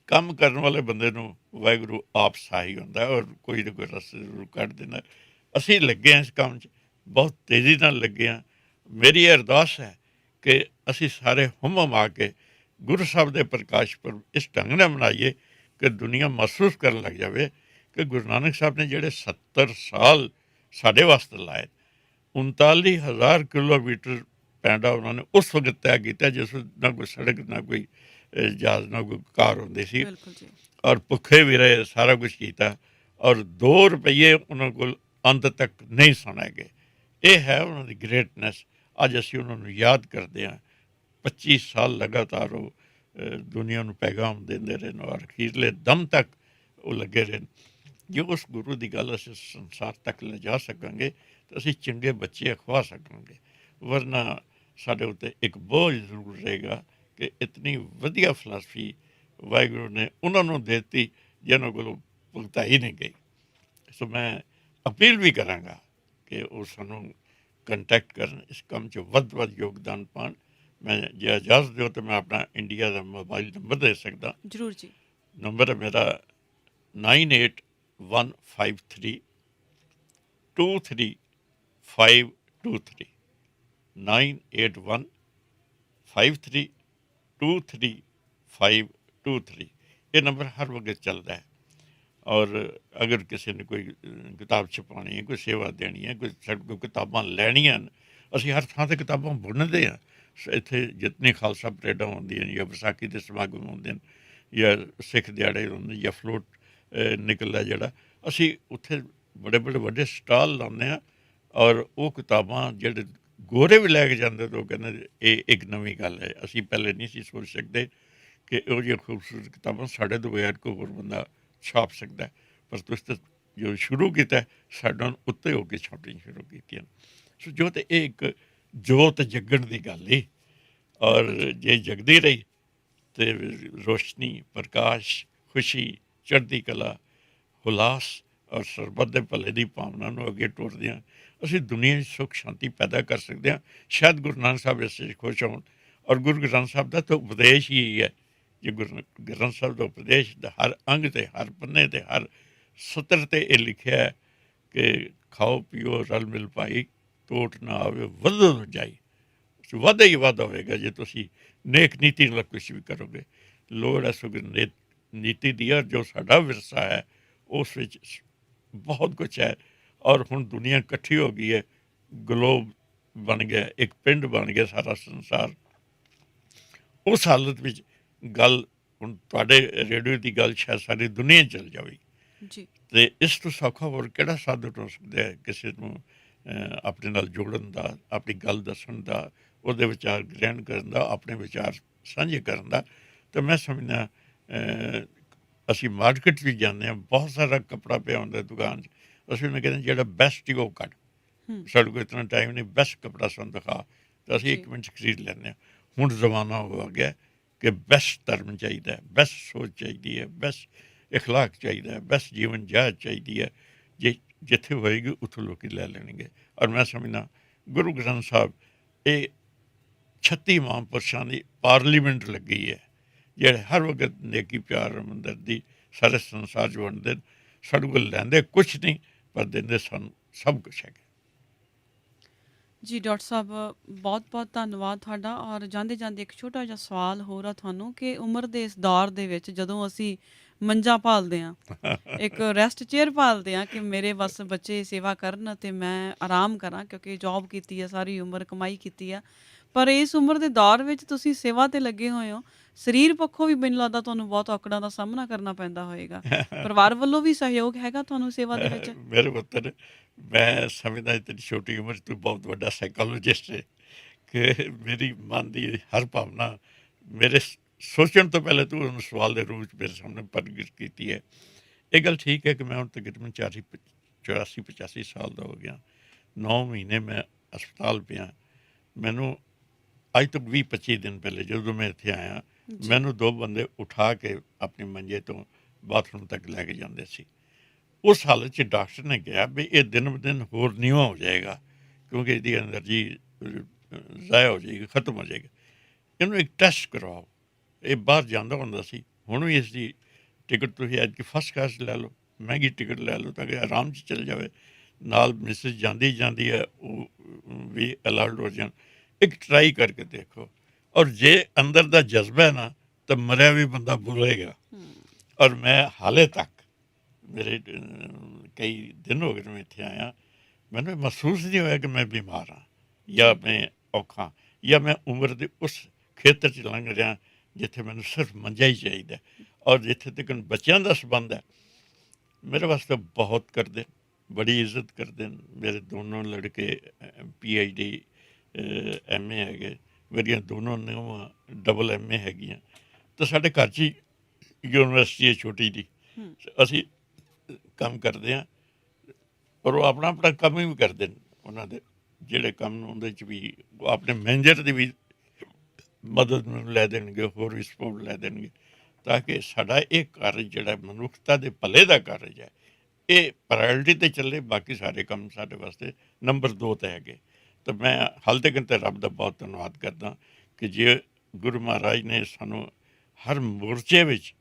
S2: ਕੰਮ ਕਰਨ ਵਾਲੇ ਬੰਦੇ ਨੂੰ ਵਾਹਿਗੁਰੂ ਆਪ ਸਹਾਈ ਹੁੰਦਾ ਔਰ ਕੋਈ ਨਾ ਕੋਈ ਰਸਤੇ ਜ਼ਰੂਰ ਕੱਢ ਦਿੰਦਾ। ਅਸੀਂ ਲੱਗੇ ਹਾਂ ਇਸ ਕੰਮ 'ਚ, ਬਹੁਤ ਤੇਜ਼ੀ ਨਾਲ ਲੱਗੇ ਹਾਂ। ਮੇਰੀ ਇਹ ਅਰਦਾਸ ਹੈ ਕਿ ਅਸੀਂ ਸਾਰੇ ਹੁੰਮ ਆ ਕੇ ਗੁਰੂ ਸਾਹਿਬ ਦੇ ਪ੍ਰਕਾਸ਼ ਪੁਰਬ ਇਸ ਢੰਗ ਨਾਲ ਮਨਾਈਏ ਕਿ ਦੁਨੀਆ ਮਹਿਸੂਸ ਕਰਨ ਲੱਗ ਜਾਵੇ ਕਿ ਗੁਰੂ ਨਾਨਕ ਸਾਹਿਬ ਨੇ ਜਿਹੜੇ 70 ਸਾਲ ਸਾਡੇ ਵਾਸਤੇ ਲਾਏ, 39,000 ਕਿਲੋਮੀਟਰ ਪੈਂਡਾ ਉਹਨਾਂ ਨੇ ਉਸ ਵਕਤ ਤੈਅ ਕੀਤਾ ਜਿਸ ਵਿੱਚ ਨਾ ਕੋਈ ਸੜਕ, ਨਾ ਕੋਈ ਜਹਾਜ਼, ਨਾ ਕੋਈ ਕਾਰ ਹੁੰਦੀ ਸੀ, ਔਰ ਭੁੱਖੇ ਵੀ ਰਹੇ, ਸਾਰਾ ਕੁਛ ਕੀਤਾ, ਔਰ 2 ਰੁਪਈਏ ਉਹਨਾਂ ਕੋਲ ਅੰਤ ਤੱਕ ਨਹੀਂ ਸੁਣੇ ਗਏ। ਇਹ ਹੈ ਉਹਨਾਂ ਦੀ ਗ੍ਰੇਟਨੈਸ। ਅੱਜ ਅਸੀਂ ਉਹਨਾਂ ਨੂੰ ਯਾਦ ਕਰਦੇ ਹਾਂ। 25 ਸਾਲ ਲਗਾਤਾਰ ਉਹ ਦੁਨੀਆ ਨੂੰ ਪੈਗਾਮ ਦਿੰਦੇ ਰਹੇ ਨੇ ਔਰ ਅਖੀਰਲੇ ਦਮ ਤੱਕ ਉਹ ਲੱਗੇ ਰਹੇ ਨੇ। ਜੇ ਉਸ ਗੁਰੂ ਦੀ ਗੱਲ ਅਸੀਂ ਸੰਸਾਰ ਤੱਕ ਲਿਜਾ ਸਕਾਂਗੇ ਤਾਂ ਅਸੀਂ ਚੰਗੇ ਬੱਚੇ ਅਖਵਾ ਸਕਾਂਗੇ, ਵਰਨਾ ਸਾਡੇ ਉੱਤੇ ਇੱਕ ਬੋਝ ਜ਼ਰੂਰ ਰਹੇਗਾ ਕਿ ਇਤਨੀ ਵਧੀਆ ਫਿਲਾਸਫੀ ਵਾਹਿਗੁਰੂ ਨੇ ਉਹਨਾਂ ਨੂੰ ਦੇ ਦਿੱਤੀ ਜਿਹਨਾਂ ਕੋਲੋਂ ਭੁਗਤਾਈ ਨਹੀਂ ਗਈ। ਸੋ ਮੈਂ ਅਪੀਲ ਵੀ ਕਰਾਂਗਾ ਕਿ ਉਹ ਸਾਨੂੰ ਕੰਟੈਕਟ ਕਰਨ, ਇਸ ਕੰਮ 'ਚ ਵੱਧ ਤੋਂ ਵੱਧ ਯੋਗਦਾਨ ਪਾਉਣ। ਮੈਂ ਜੇ ਇਜਾਜ਼ਤ ਦਿਓ ਤਾਂ ਮੈਂ ਆਪਣਾ ਇੰਡੀਆ ਦਾ ਮੋਬਾਈਲ ਨੰਬਰ ਦੇ ਸਕਦਾ।
S1: ਜ਼ਰੂਰ ਜੀ।
S2: ਨੰਬਰ ਹੈ ਮੇਰਾ 9815323523 9815323523 ਇਹ ਨੰਬਰ ਹਰ ਵਕਤ ਚੱਲਦਾ ਹੈ। ਔਰ ਅਗਰ ਕਿਸੇ ਨੇ ਕੋਈ ਕਿਤਾਬ ਛਪਾਉਣੀ ਹੈ, ਕੋਈ ਸੇਵਾ ਦੇਣੀ ਹੈ, ਕੋਈ ਸਾਡੇ ਕੋਲ ਕਿਤਾਬਾਂ ਲੈਣੀਆਂ ਹਨ, ਅਸੀਂ ਹਰ ਥਾਂ 'ਤੇ ਕਿਤਾਬਾਂ ਬੁਣਦੇ ਹਾਂ। ਇੱਥੇ ਜਿਤਨੀ ਖਾਲਸਾ ਪਰੇਡਾਂ ਹੁੰਦੀਆਂ ਨੇ ਜਾਂ ਵਿਸਾਖੀ ਦੇ ਸਮਾਗਮ ਹੁੰਦੇ ਨੇ ਜਾਂ ਸਿੱਖ ਦਿਹਾੜੇ ਹੁੰਦੇ ਜਾਂ ਫਲੋਟ ਨਿਕਲਦਾ ਜਿਹੜਾ, ਅਸੀਂ ਉੱਥੇ ਬੜੇ ਬੜੇ ਵੱਡੇ ਸਟਾਲ ਲਾਉਂਦੇ ਹਾਂ। ਔਰ ਉਹ ਕਿਤਾਬਾਂ ਜਿਹੜੇ ਗੋਰੇ ਵੀ ਲੈ ਕੇ ਜਾਂਦੇ ਤਾਂ ਉਹ ਕਹਿੰਦੇ ਇਹ ਇੱਕ ਨਵੀਂ ਗੱਲ ਹੈ, ਅਸੀਂ ਪਹਿਲੇ ਨਹੀਂ ਸੀ ਸੋਚ ਸਕਦੇ ਕਿ ਇਹੋ ਜਿਹੀਆਂ ਖੂਬਸੂਰਤ ਕਿਤਾਬਾਂ ਸਾਡੇ ਤੋਂ ਬਗੈਰ ਕੋਈ ਹੋਰ ਬੰਦਾ ਛਾਪ ਸਕਦਾ। ਪਰ ਤੁਸੀਂ ਤਾਂ ਜੋ ਸ਼ੁਰੂ ਕੀਤਾ ਸਾਡਾ ਉੱਤੇ ਹੋ ਕੇ ਛਾਪਣੀਆਂ ਸ਼ੁਰੂ ਕੀਤੀਆਂ। ਸੋ ਜੋਤ ਇਹ ਇੱਕ ਜੋਤ ਜਗਣ ਦੀ ਗੱਲ ਹੀ, ਔਰ ਜੇ ਜਗਦੀ ਰਹੀ ਤੇ ਰੋਸ਼ਨੀ, ਪ੍ਰਕਾਸ਼, ਖੁਸ਼ੀ, ਚੜ੍ਹਦੀ ਕਲਾ, ਹੁਲਾਸ ਔਰ ਸਰਬੱਤ ਦੇ ਭਲੇ ਦੀ ਭਾਵਨਾ ਨੂੰ ਅੱਗੇ ਟੋਰਦੇ ਹਾਂ, ਅਸੀਂ ਦੁਨੀਆ 'ਚ ਸੁੱਖ ਸ਼ਾਂਤੀ ਪੈਦਾ ਕਰ ਸਕਦੇ ਹਾਂ। ਸ਼ਾਇਦ ਗੁਰੂ ਨਾਨਕ ਸਾਹਿਬ ਇਸ 'ਚ ਖੁਸ਼ ਹੋਣ। ਔਰ ਗੁਰੂ ਗ੍ਰੰਥ ਸਾਹਿਬ ਦਾ ਤਾਂ ਉਪਦੇਸ਼ ਹੀ ਇਹੀ ਹੈ। ਜੇ ਗੁਰੂ ਗ੍ਰੰਥ ਸਾਹਿਬ ਦਾ ਉਪਦੇਸ਼ ਦਾ ਹਰ ਅੰਗ 'ਤੇ, ਹਰ ਪੰਨੇ 'ਤੇ, ਹਰ ਸਤਰ 'ਤੇ ਇਹ ਲਿਖਿਆ ਹੈ ਕਿ ਖਾਓ ਪੀਓ ਰਲ ਮਿਲ ਭਾਈ, ਟੋਟ ਨਾ ਆਵੇ ਵਧੋ ਜਾਈ। ਵਾਧਾ ਹੀ ਵਾਧਾ ਹੋਵੇਗਾ ਜੇ ਤੁਸੀਂ ਨੇਕ ਨੀਤੀ ਨਾਲ ਕੁਛ ਵੀ ਕਰੋਗੇ। ਲੋੜ ਹੈ ਸੁਗ ਨੀਤੀ ਦੀ, ਔਰ ਜੋ ਸਾਡਾ ਵਿਰਸਾ ਹੈ ਉਸ ਵਿੱਚ ਬਹੁਤ ਕੁਛ ਹੈ। ਔਰ ਹੁਣ ਦੁਨੀਆ ਇਕੱਠੀ ਹੋ ਗਈ ਹੈ, ਗਲੋਬ ਬਣ ਗਿਆ, ਇੱਕ ਪਿੰਡ ਬਣ ਗਿਆ ਸਾਰਾ ਸੰਸਾਰ। ਉਸ ਹਾਲਤ ਵਿੱਚ ਗੱਲ ਹੁਣ ਤੁਹਾਡੇ ਰੇਡੀਓ ਦੀ ਗੱਲ ਸ਼ਾਇਦ ਸਾਰੀ ਦੁਨੀਆ ਚੱਲ ਜਾਵੇਗੀ
S1: ਜੀ।
S2: ਅਤੇ ਇਸ ਤੋਂ ਸੌਖਾ ਹੋਰ ਕਿਹੜਾ ਸਾਧਨ ਹੋ ਸਕਦਾ ਹੈ ਕਿਸੇ ਨੂੰ ਆਪਣੇ ਨਾਲ ਜੋੜਨ ਦਾ, ਆਪਣੀ ਗੱਲ ਦੱਸਣ ਦਾ, ਉਹਦੇ ਵਿਚਾਰ ਗ੍ਰਹਿਣ ਕਰਨ ਦਾ, ਆਪਣੇ ਵਿਚਾਰ ਸਾਂਝੇ ਕਰਨ ਦਾ। ਤਾਂ ਮੈਂ ਸਮਝਦਾ ਅਸੀਂ ਮਾਰਕੀਟ ਵੀ ਜਾਂਦੇ ਹਾਂ, ਬਹੁਤ ਸਾਰਾ ਕੱਪੜਾ ਪਿਆ ਹੁੰਦਾ ਦੁਕਾਨ 'ਚ, ਅਸੀਂ ਉਹਨੂੰ ਕਹਿੰਦੇ ਜਿਹੜਾ ਬੈਸਟ ਹੀ ਉਹ ਕੱਢ, ਸਾਡੇ ਕੋਲ ਇਤਨਾ ਟਾਈਮ ਨਹੀਂ, ਬੈਸਟ ਕੱਪੜਾ ਸਾਨੂੰ ਦਿਖਾ, ਤਾਂ ਅਸੀਂ 1 ਮਿੰਟ 'ਚ ਖਰੀਦ ਲੈਂਦੇ ਹਾਂ। ਹੁਣ ਜ਼ਮਾਨਾ ਹੋ ਗਿਆ ਕਿ ਬੈਸਟ ਧਰਮ ਚਾਹੀਦਾ ਹੈ, ਬੈਸਟ ਸੋਚ ਚਾਹੀਦੀ ਹੈ, ਬੈਸਟ ਇਖਲਾਕ ਚਾਹੀਦਾ ਹੈ, ਬੈਸਟ ਜੀਵਨ ਜਾਚ ਚਾਹੀਦੀ ਹੈ। ਜੇ ਜਿੱਥੇ ਹੋਏਗੀ ਉੱਥੋਂ ਲੋਕ ਲੈ ਲੈਣਗੇ। ਔਰ ਮੈਂ ਸਮਝਦਾ ਗੁਰੂ ਗ੍ਰੰਥ ਸਾਹਿਬ ਇਹ 36 ਮਹਾਂਪੁਰਸ਼ਾਂ ਦੀ ਪਾਰਲੀਮੈਂਟ ਲੱਗੀ ਹੈ, ਜਿਹੜੇ ਹਰ ਵਕਤ ਨੇਕੀ, ਪਿਆਰ, ਹਮਦਰਦੀ ਸਾਰੇ ਸੰਸਾਰ 'ਚ ਵੰਡਦੇ ਨੇ। ਸਾਡੇ ਕੋਲ ਲੈਂਦੇ ਕੁਛ ਨਹੀਂ, ਪਰ ਦਿੰਦੇ ਸਾਨੂੰ ਸਭ ਕੁਛ ਹੈਗਾ।
S1: ਜੀ ਡਾਕਟਰ ਸਾਹਿਬ, ਬਹੁਤ ਬਹੁਤ ਧੰਨਵਾਦ ਤੁਹਾਡਾ। ਔਰ ਜਾਂਦੇ ਜਾਂਦੇ ਇੱਕ ਛੋਟਾ ਜਿਹਾ ਸਵਾਲ ਹੋਰ ਆ ਤੁਹਾਨੂੰ ਕਿ ਉਮਰ ਦੇ ਇਸ ਦੌਰ ਦੇ ਵਿੱਚ ਜਦੋਂ ਅਸੀਂ ਮੰਜਾ ਭਾਲਦੇ ਹਾਂ, ਇੱਕ ਰੈਸਟ ਚੇਅਰ ਭਾਲਦੇ ਹਾਂ ਕਿ ਮੇਰੇ ਬਸ ਬੱਚੇ ਸੇਵਾ ਕਰਨ ਅਤੇ ਮੈਂ ਆਰਾਮ ਕਰਾਂ, ਕਿਉਂਕਿ ਜੌਬ ਕੀਤੀ ਆ, ਸਾਰੀ ਉਮਰ ਕਮਾਈ ਕੀਤੀ ਆ, ਪਰ ਇਸ ਉਮਰ ਦੇ ਦੌਰ ਵਿੱਚ ਤੁਸੀਂ ਸੇਵਾ 'ਤੇ ਲੱਗੇ ਹੋਏ ਹੋ। ਸਰੀਰ ਪੱਖੋਂ ਵੀ ਮੈਨੂੰ ਲੱਗਦਾ ਤੁਹਾਨੂੰ ਬਹੁਤ ਔਕੜਾਂ ਦਾ ਸਾਹਮਣਾ ਕਰਨਾ ਪੈਂਦਾ ਹੋਏਗਾ। ਪਰਿਵਾਰ ਵੱਲੋਂ ਵੀ ਸਹਿਯੋਗ ਹੈਗਾ ਤੁਹਾਨੂੰ ਸੇਵਾ ਦੇ ਵਿੱਚ?
S2: ਮੇਰੇ ਪੁੱਤਰ, ਮੈਂ ਸਮਝਦਾ ਤੇਰੀ ਛੋਟੀ ਉਮਰ 'ਚ ਤੂੰ ਬਹੁਤ ਵੱਡਾ ਸਾਈਕੋਲੋਜਿਸਟ ਹੈ ਕਿ ਮੇਰੀ ਮਨ ਦੀ ਹਰ ਭਾਵਨਾ ਮੇਰੇ ਸੋਚਣ ਤੋਂ ਪਹਿਲੇ ਤੂੰ ਉਹਨੂੰ ਸਵਾਲ ਦੇ ਰੂਪ 'ਚ ਮੇਰੇ ਸਾਹਮਣੇ ਪ੍ਰਗਟ ਕੀਤੀ ਹੈ। ਇਹ ਗੱਲ ਠੀਕ ਹੈ ਕਿ ਮੈਂ ਹੁਣ ਤਕਰੀਬਨ 84-85 ਸਾਲ ਦਾ ਹੋ ਗਿਆ। 9 ਮਹੀਨੇ ਮੈਂ ਹਸਪਤਾਲ ਪਿਆ। ਮੈਨੂੰ ਅੱਜ ਤੋਂ 20-25 ਦਿਨ ਪਹਿਲੇ ਜਦੋਂ ਮੈਂ ਇੱਥੇ ਆਇਆ, ਮੈਨੂੰ 2 ਬੰਦੇ ਉਠਾ ਕੇ ਆਪਣੇ ਮੰਜੇ ਤੋਂ ਬਾਥਰੂਮ ਤੱਕ ਲੈ ਕੇ ਜਾਂਦੇ ਸੀ। ਉਸ ਹਾਲਤ 'ਚ ਡਾਕਟਰ ਨੇ ਕਿਹਾ ਵੀ ਇਹ ਦਿਨ ਬ ਦਿਨ ਹੋਰ ਨੀਵਾਂ ਹੋ ਜਾਏਗਾ, ਕਿਉਂਕਿ ਇਹਦੀ ਐਨਰਜੀ ਜ਼ਾਇਆ ਹੋ ਜਾਏਗੀ, ਖਤਮ ਹੋ ਜਾਏਗੀ। ਇਹਨੂੰ ਇੱਕ ਟੈਸਟ ਕਰਵਾਓ। ਇਹ ਬਾਹਰ ਜਾਂਦਾ ਹੁੰਦਾ ਸੀ, ਹੁਣ ਵੀ ਇਸ ਦੀ ਟਿਕਟ ਤੁਸੀਂ ਅੱਜ ਕੀ ਫਸਟ ਕਲਾਸ ਲੈ ਲਓ, ਮਹਿੰਗੀ ਟਿਕਟ ਲੈ ਲਓ ਤਾਂ ਕਿ ਆਰਾਮ 'ਚ ਚਲੇ ਜਾਵੇ। ਨਾਲ ਮਿਸਿਸ ਜਾਂਦੀ ਹੈ, ਉਹ ਵੀ ਅਲਰਟ ਹੋ ਜਾਣ। ਇੱਕ ਟਰਾਈ ਕਰਕੇ ਦੇਖੋ, ਔਰ ਜੇ ਅੰਦਰ ਦਾ ਜਜ਼ਬਾ ਹੈ ਨਾ ਤਾਂ ਮਰਿਆ ਵੀ ਬੰਦਾ ਬੁਲੇਗਾ। ਔਰ ਮੈਂ ਹਾਲੇ ਤੱਕ ਮੇਰੇ ਕਈ ਦਿਨ ਹੋ ਗਏ ਮੈਂ ਇੱਥੇ ਆਇਆ, ਮੈਨੂੰ ਮਹਿਸੂਸ ਨਹੀਂ ਹੋਇਆ ਕਿ ਮੈਂ ਬਿਮਾਰ ਹਾਂ ਜਾਂ ਮੈਂ ਔਖਾ ਜਾਂ ਮੈਂ ਉਮਰ ਦੇ ਉਸ ਖੇਤਰ 'ਚ ਲੰਘ ਰਿਹਾ ਜਿੱਥੇ ਮੈਨੂੰ ਸਿਰਫ ਮੰਜਾ ਹੀ ਚਾਹੀਦਾ। ਔਰ ਜਿੱਥੇ ਤੱਕ ਬੱਚਿਆਂ ਦਾ ਸੰਬੰਧ ਹੈ, ਮੇਰੇ ਵਾਸਤੇ ਬਹੁਤ ਕਰਦੇ, ਬੜੀ ਇੱਜ਼ਤ ਕਰਦੇ ਨੇ। ਮੇਰੇ ਦੋਨੋਂ ਲੜਕੇ PhD MA ਹੈਗੇ, ਮੇਰੀਆਂ ਦੋਨੋਂ ਨੂੰਹਾਂ ਡਬਲ MA ਹੈਗੀਆਂ। ਤਾਂ ਸਾਡੇ ਘਰ 'ਚ ਹੀ ਯੂਨੀਵਰਸਿਟੀ ਹੈ ਛੋਟੀ ਜੀ,
S1: ਹੂੰ
S2: ਅਸੀਂ ਕੰਮ ਕਰਦੇ ਹਾਂ। ਔਰ ਉਹ ਆਪਣਾ ਆਪਣਾ ਕੰਮ ਵੀ ਕਰਦੇ ਨੇ, ਉਹਨਾਂ ਦੇ ਜਿਹੜੇ ਕੰਮ ਨੂੰ ਉਹਦੇ 'ਚ ਵੀ ਉਹ ਆਪਣੇ ਮੈਨੇਜਰ ਦੀ ਵੀ ਮਦਦ ਮੈਨੂੰ ਲੈ ਦੇਣਗੇ, ਹੋਰ ਵੀ ਸਪੋਰਟ ਲੈ ਦੇਣਗੇ, ਤਾਂ ਕਿ ਸਾਡਾ ਇਹ ਕਾਰਜ ਜਿਹੜਾ ਮਨੁੱਖਤਾ ਦੇ ਭਲੇ ਦਾ ਕਾਰਜ ਹੈ, ਇਹ ਪ੍ਰਾਇੋਰਟੀ 'ਤੇ ਚੱਲੇ। ਬਾਕੀ ਸਾਰੇ ਕੰਮ ਸਾਡੇ ਵਾਸਤੇ ਨੰਬਰ 2 'ਤੇ ਹੈਗੇ। ਤਾਂ ਮੈਂ ਹਾਲ ਤੱਕ ਤਾਂ ਰੱਬ ਦਾ ਬਹੁਤ ਧੰਨਵਾਦ ਕਰਦਾ ਕਿ ਜੇ ਗੁਰੂ ਮਹਾਰਾਜ ਨੇ ਸਾਨੂੰ ਹਰ ਮੋਰਚੇ ਵਿੱਚ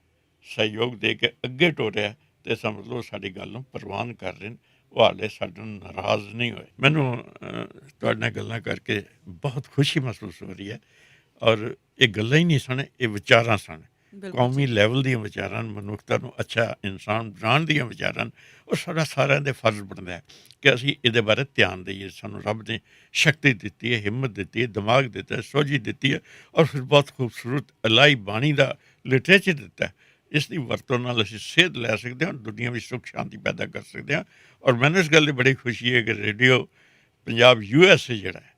S2: ਸਹਿਯੋਗ ਦੇ ਕੇ ਅੱਗੇ ਟੋਰਿਆ, ਅਤੇ ਸਮਝ ਲਓ ਸਾਡੀ ਗੱਲ ਨੂੰ ਪ੍ਰਵਾਨ ਕਰ ਰਹੇ ਨੇ, ਉਹ ਹਾਲੇ ਸਾਡੇ ਨਾਲ ਨਾਰਾਜ਼ ਨਹੀਂ ਹੋਏ। ਮੈਨੂੰ ਤੁਹਾਡੇ ਨਾਲ ਗੱਲਾਂ ਕਰਕੇ ਬਹੁਤ ਖੁਸ਼ੀ ਮਹਿਸੂਸ ਹੋ ਰਹੀ ਹੈ। ਔਰ ਇਹ ਗੱਲਾਂ ਹੀ ਨਹੀਂ ਸਨ, ਇਹ ਵਿਚਾਰਾਂ ਸਨ,
S1: ਬਿਲਕੁਲ
S2: ਕੌਮੀ ਲੈਵਲ ਦੀਆਂ ਵਿਚਾਰਾਂ, ਮਨੁੱਖਤਾ ਨੂੰ ਅੱਛਾ ਇਨਸਾਨ ਬਣਾਉਣ ਦੀਆਂ ਵਿਚਾਰਾਂ। ਉਹ ਸਾਡਾ ਸਾਰਿਆਂ ਦੇ ਫਰਜ਼ ਬਣਦਾ ਹੈ ਕਿ ਅਸੀਂ ਇਹਦੇ ਬਾਰੇ ਧਿਆਨ ਦਈਏ। ਸਾਨੂੰ ਰੱਬ ਨੇ ਸ਼ਕਤੀ ਦਿੱਤੀ ਹੈ, ਹਿੰਮਤ ਦਿੱਤੀ ਹੈ, ਦਿਮਾਗ ਦਿੱਤਾ ਹੈ, ਸੋਝੀ ਦਿੱਤੀ ਹੈ, ਔਰ ਫਿਰ ਬਹੁਤ ਖੂਬਸੂਰਤ ਇਲਾਹੀ ਬਾਣੀ ਦਾ ਲਿਟਰੇਚਰ ਦਿੱਤਾ ਹੈ। ਇਸ ਦੀ ਵਰਤੋਂ ਨਾਲ ਅਸੀਂ ਸੇਧ ਲੈ ਸਕਦੇ ਹਾਂ, ਦੁਨੀਆ ਵਿੱਚ ਸੁੱਖ ਸ਼ਾਂਤੀ ਪੈਦਾ ਕਰ ਸਕਦੇ ਹਾਂ। ਔਰ ਮੈਨੂੰ ਇਸ ਗੱਲ ਦੀ ਬੜੀ ਖੁਸ਼ੀ ਹੈ ਕਿ ਰੇਡੀਓ ਪੰਜਾਬ USA ਜਿਹੜਾ ਹੈ,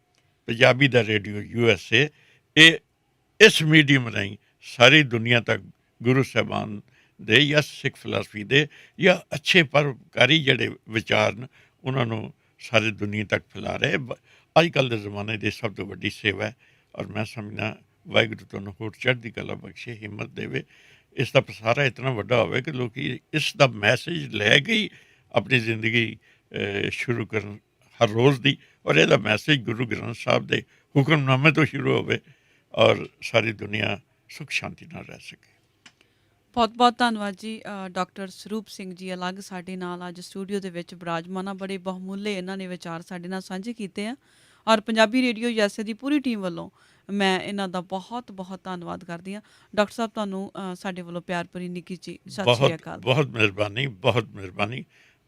S2: ਪੰਜਾਬੀ ਦਾ ਰੇਡੀਓ USA, ਇਹ ਇਸ ਮੀਡੀਅਮ ਰਾਹੀਂ ਸਾਰੀ ਦੁਨੀਆ ਤੱਕ ਗੁਰੂ ਸਾਹਿਬਾਨ ਦੇ ਜਾਂ ਸਿੱਖ ਫਿਲਾਸਫੀ ਦੇ ਜਾਂ ਅੱਛੇ ਪਰਉਪਕਾਰੀ ਜਿਹੜੇ ਵਿਚਾਰ ਨੇ, ਉਹਨਾਂ ਨੂੰ ਸਾਰੀ ਦੁਨੀਆ ਤੱਕ ਫੈਲਾ ਰਹੇ। ਅੱਜ ਕੱਲ੍ਹ ਦੇ ਜ਼ਮਾਨੇ ਦੀ ਸਭ ਤੋਂ ਵੱਡੀ ਸੇਵਾ ਹੈ। ਔਰ ਮੈਂ ਸਮਝਦਾ ਵਾਹਿਗੁਰੂ ਤੁਹਾਨੂੰ ਹੋਰ ਚੜ੍ਹਦੀ ਕਲਾ ਬਖਸ਼ੇ, ਹਿੰਮਤ ਦੇਵੇ, ਇਸ ਦਾ ਪਸਾਰਾ ਇਤਨਾ ਵੱਡਾ ਹੋਵੇ ਕਿ ਲੋਕ ਇਸ ਦਾ ਮੈਸੇਜ ਲੈ ਕੇ ਹੀ ਆਪਣੀ ਜ਼ਿੰਦਗੀ ਸ਼ੁਰੂ ਕਰਨ ਹਰ ਰੋਜ਼ ਦੀ। ਔਰ ਇਹਦਾ ਮੈਸੇਜ ਗੁਰੂ ਗ੍ਰੰਥ ਸਾਹਿਬ ਦੇ ਹੁਕਮਨਾਮੇ ਤੋਂ ਸ਼ੁਰੂ ਹੋਵੇ ਔਰ ਸਾਰੀ ਦੁਨੀਆ ਸੁੱਖ ਸ਼ਾਂਤੀ ਨਾਲ ਰਹਿ ਸਕੇ।
S1: ਬਹੁਤ ਬਹੁਤ ਧੰਨਵਾਦ ਜੀ। ਡਾਕਟਰ ਸਰੂਪ ਸਿੰਘ ਜੀ ਅਲੱਗ ਸਾਡੇ ਨਾਲ ਅੱਜ ਸਟੂਡੀਓ ਦੇ ਵਿੱਚ ਵਿਰਾਜਮਾਨ ਆ। ਬੜੇ ਬਹੁਮੁੱਲੇ ਇਹਨਾਂ ਨੇ ਵਿਚਾਰ ਸਾਡੇ ਨਾਲ ਸਾਂਝੇ ਕੀਤੇ ਆ, ਔਰ ਪੰਜਾਬੀ ਰੇਡੀਓ USA ਦੀ ਪੂਰੀ ਟੀਮ ਵੱਲੋਂ ਮੈਂ ਇਹਨਾਂ ਦਾ ਬਹੁਤ ਬਹੁਤ ਧੰਨਵਾਦ ਕਰਦੀ ਹਾਂ। ਡਾਕਟਰ ਸਾਹਿਬ, ਤੁਹਾਨੂੰ ਸਾਡੇ ਵੱਲੋਂ ਪਿਆਰ ਭਰੀ ਨਿੱਘੀ ਜੀ ਸਤਿ ਸ਼੍ਰੀ ਅਕਾਲ।
S2: ਬਹੁਤ ਮਿਹਰਬਾਨੀ, ਬਹੁਤ ਮਿਹਰਬਾਨੀ।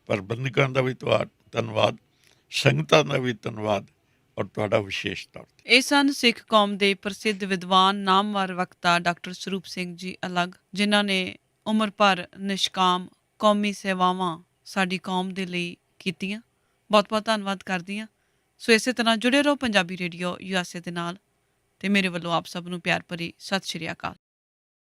S2: ਪ੍ਰਬੰਧਕਾਂ ਦਾ ਵੀ ਧੰਨਵਾਦ, ਸੰਗਤਾਂ ਦਾ ਵੀ ਧੰਨਵਾਦ, ਔਰ ਤੁਹਾਡਾ ਵਿਸ਼ੇਸ਼ ਤੌਰ ਤੇ।
S1: ਇਹ ਸਨ ਸਿੱਖ ਕੌਮ ਦੇ ਪ੍ਰਸਿੱਧ ਵਿਦਵਾਨ, ਨਾਮਵਰ ਵਕਤਾ ਡਾਕਟਰ ਸਰੂਪ ਸਿੰਘ ਜੀ ਅਲੱਗ, ਜਿਨ੍ਹਾਂ ਨੇ ਉਮਰ ਭਰ ਨਿਸ਼ਕਾਮ ਕੌਮੀ ਸੇਵਾਵਾਂ ਸਾਡੀ ਕੌਮ ਦੇ ਲਈ ਕੀਤੀਆਂ। ਬਹੁਤ ਬਹੁਤ ਧੰਨਵਾਦ ਕਰਦੀ ਹਾਂ। ਸੋ ਇਸੇ ਤਰ੍ਹਾਂ ਜੁੜੇ ਰਹੋ ਪੰਜਾਬੀ ਰੇਡੀਓ USA ਦੇ ਨਾਲ, ਅਤੇ ਮੇਰੇ ਵੱਲੋਂ ਆਪ ਸਭ ਨੂੰ ਪਿਆਰ ਭਰੀ ਸਤਿ ਸ਼੍ਰੀ ਅਕਾਲ।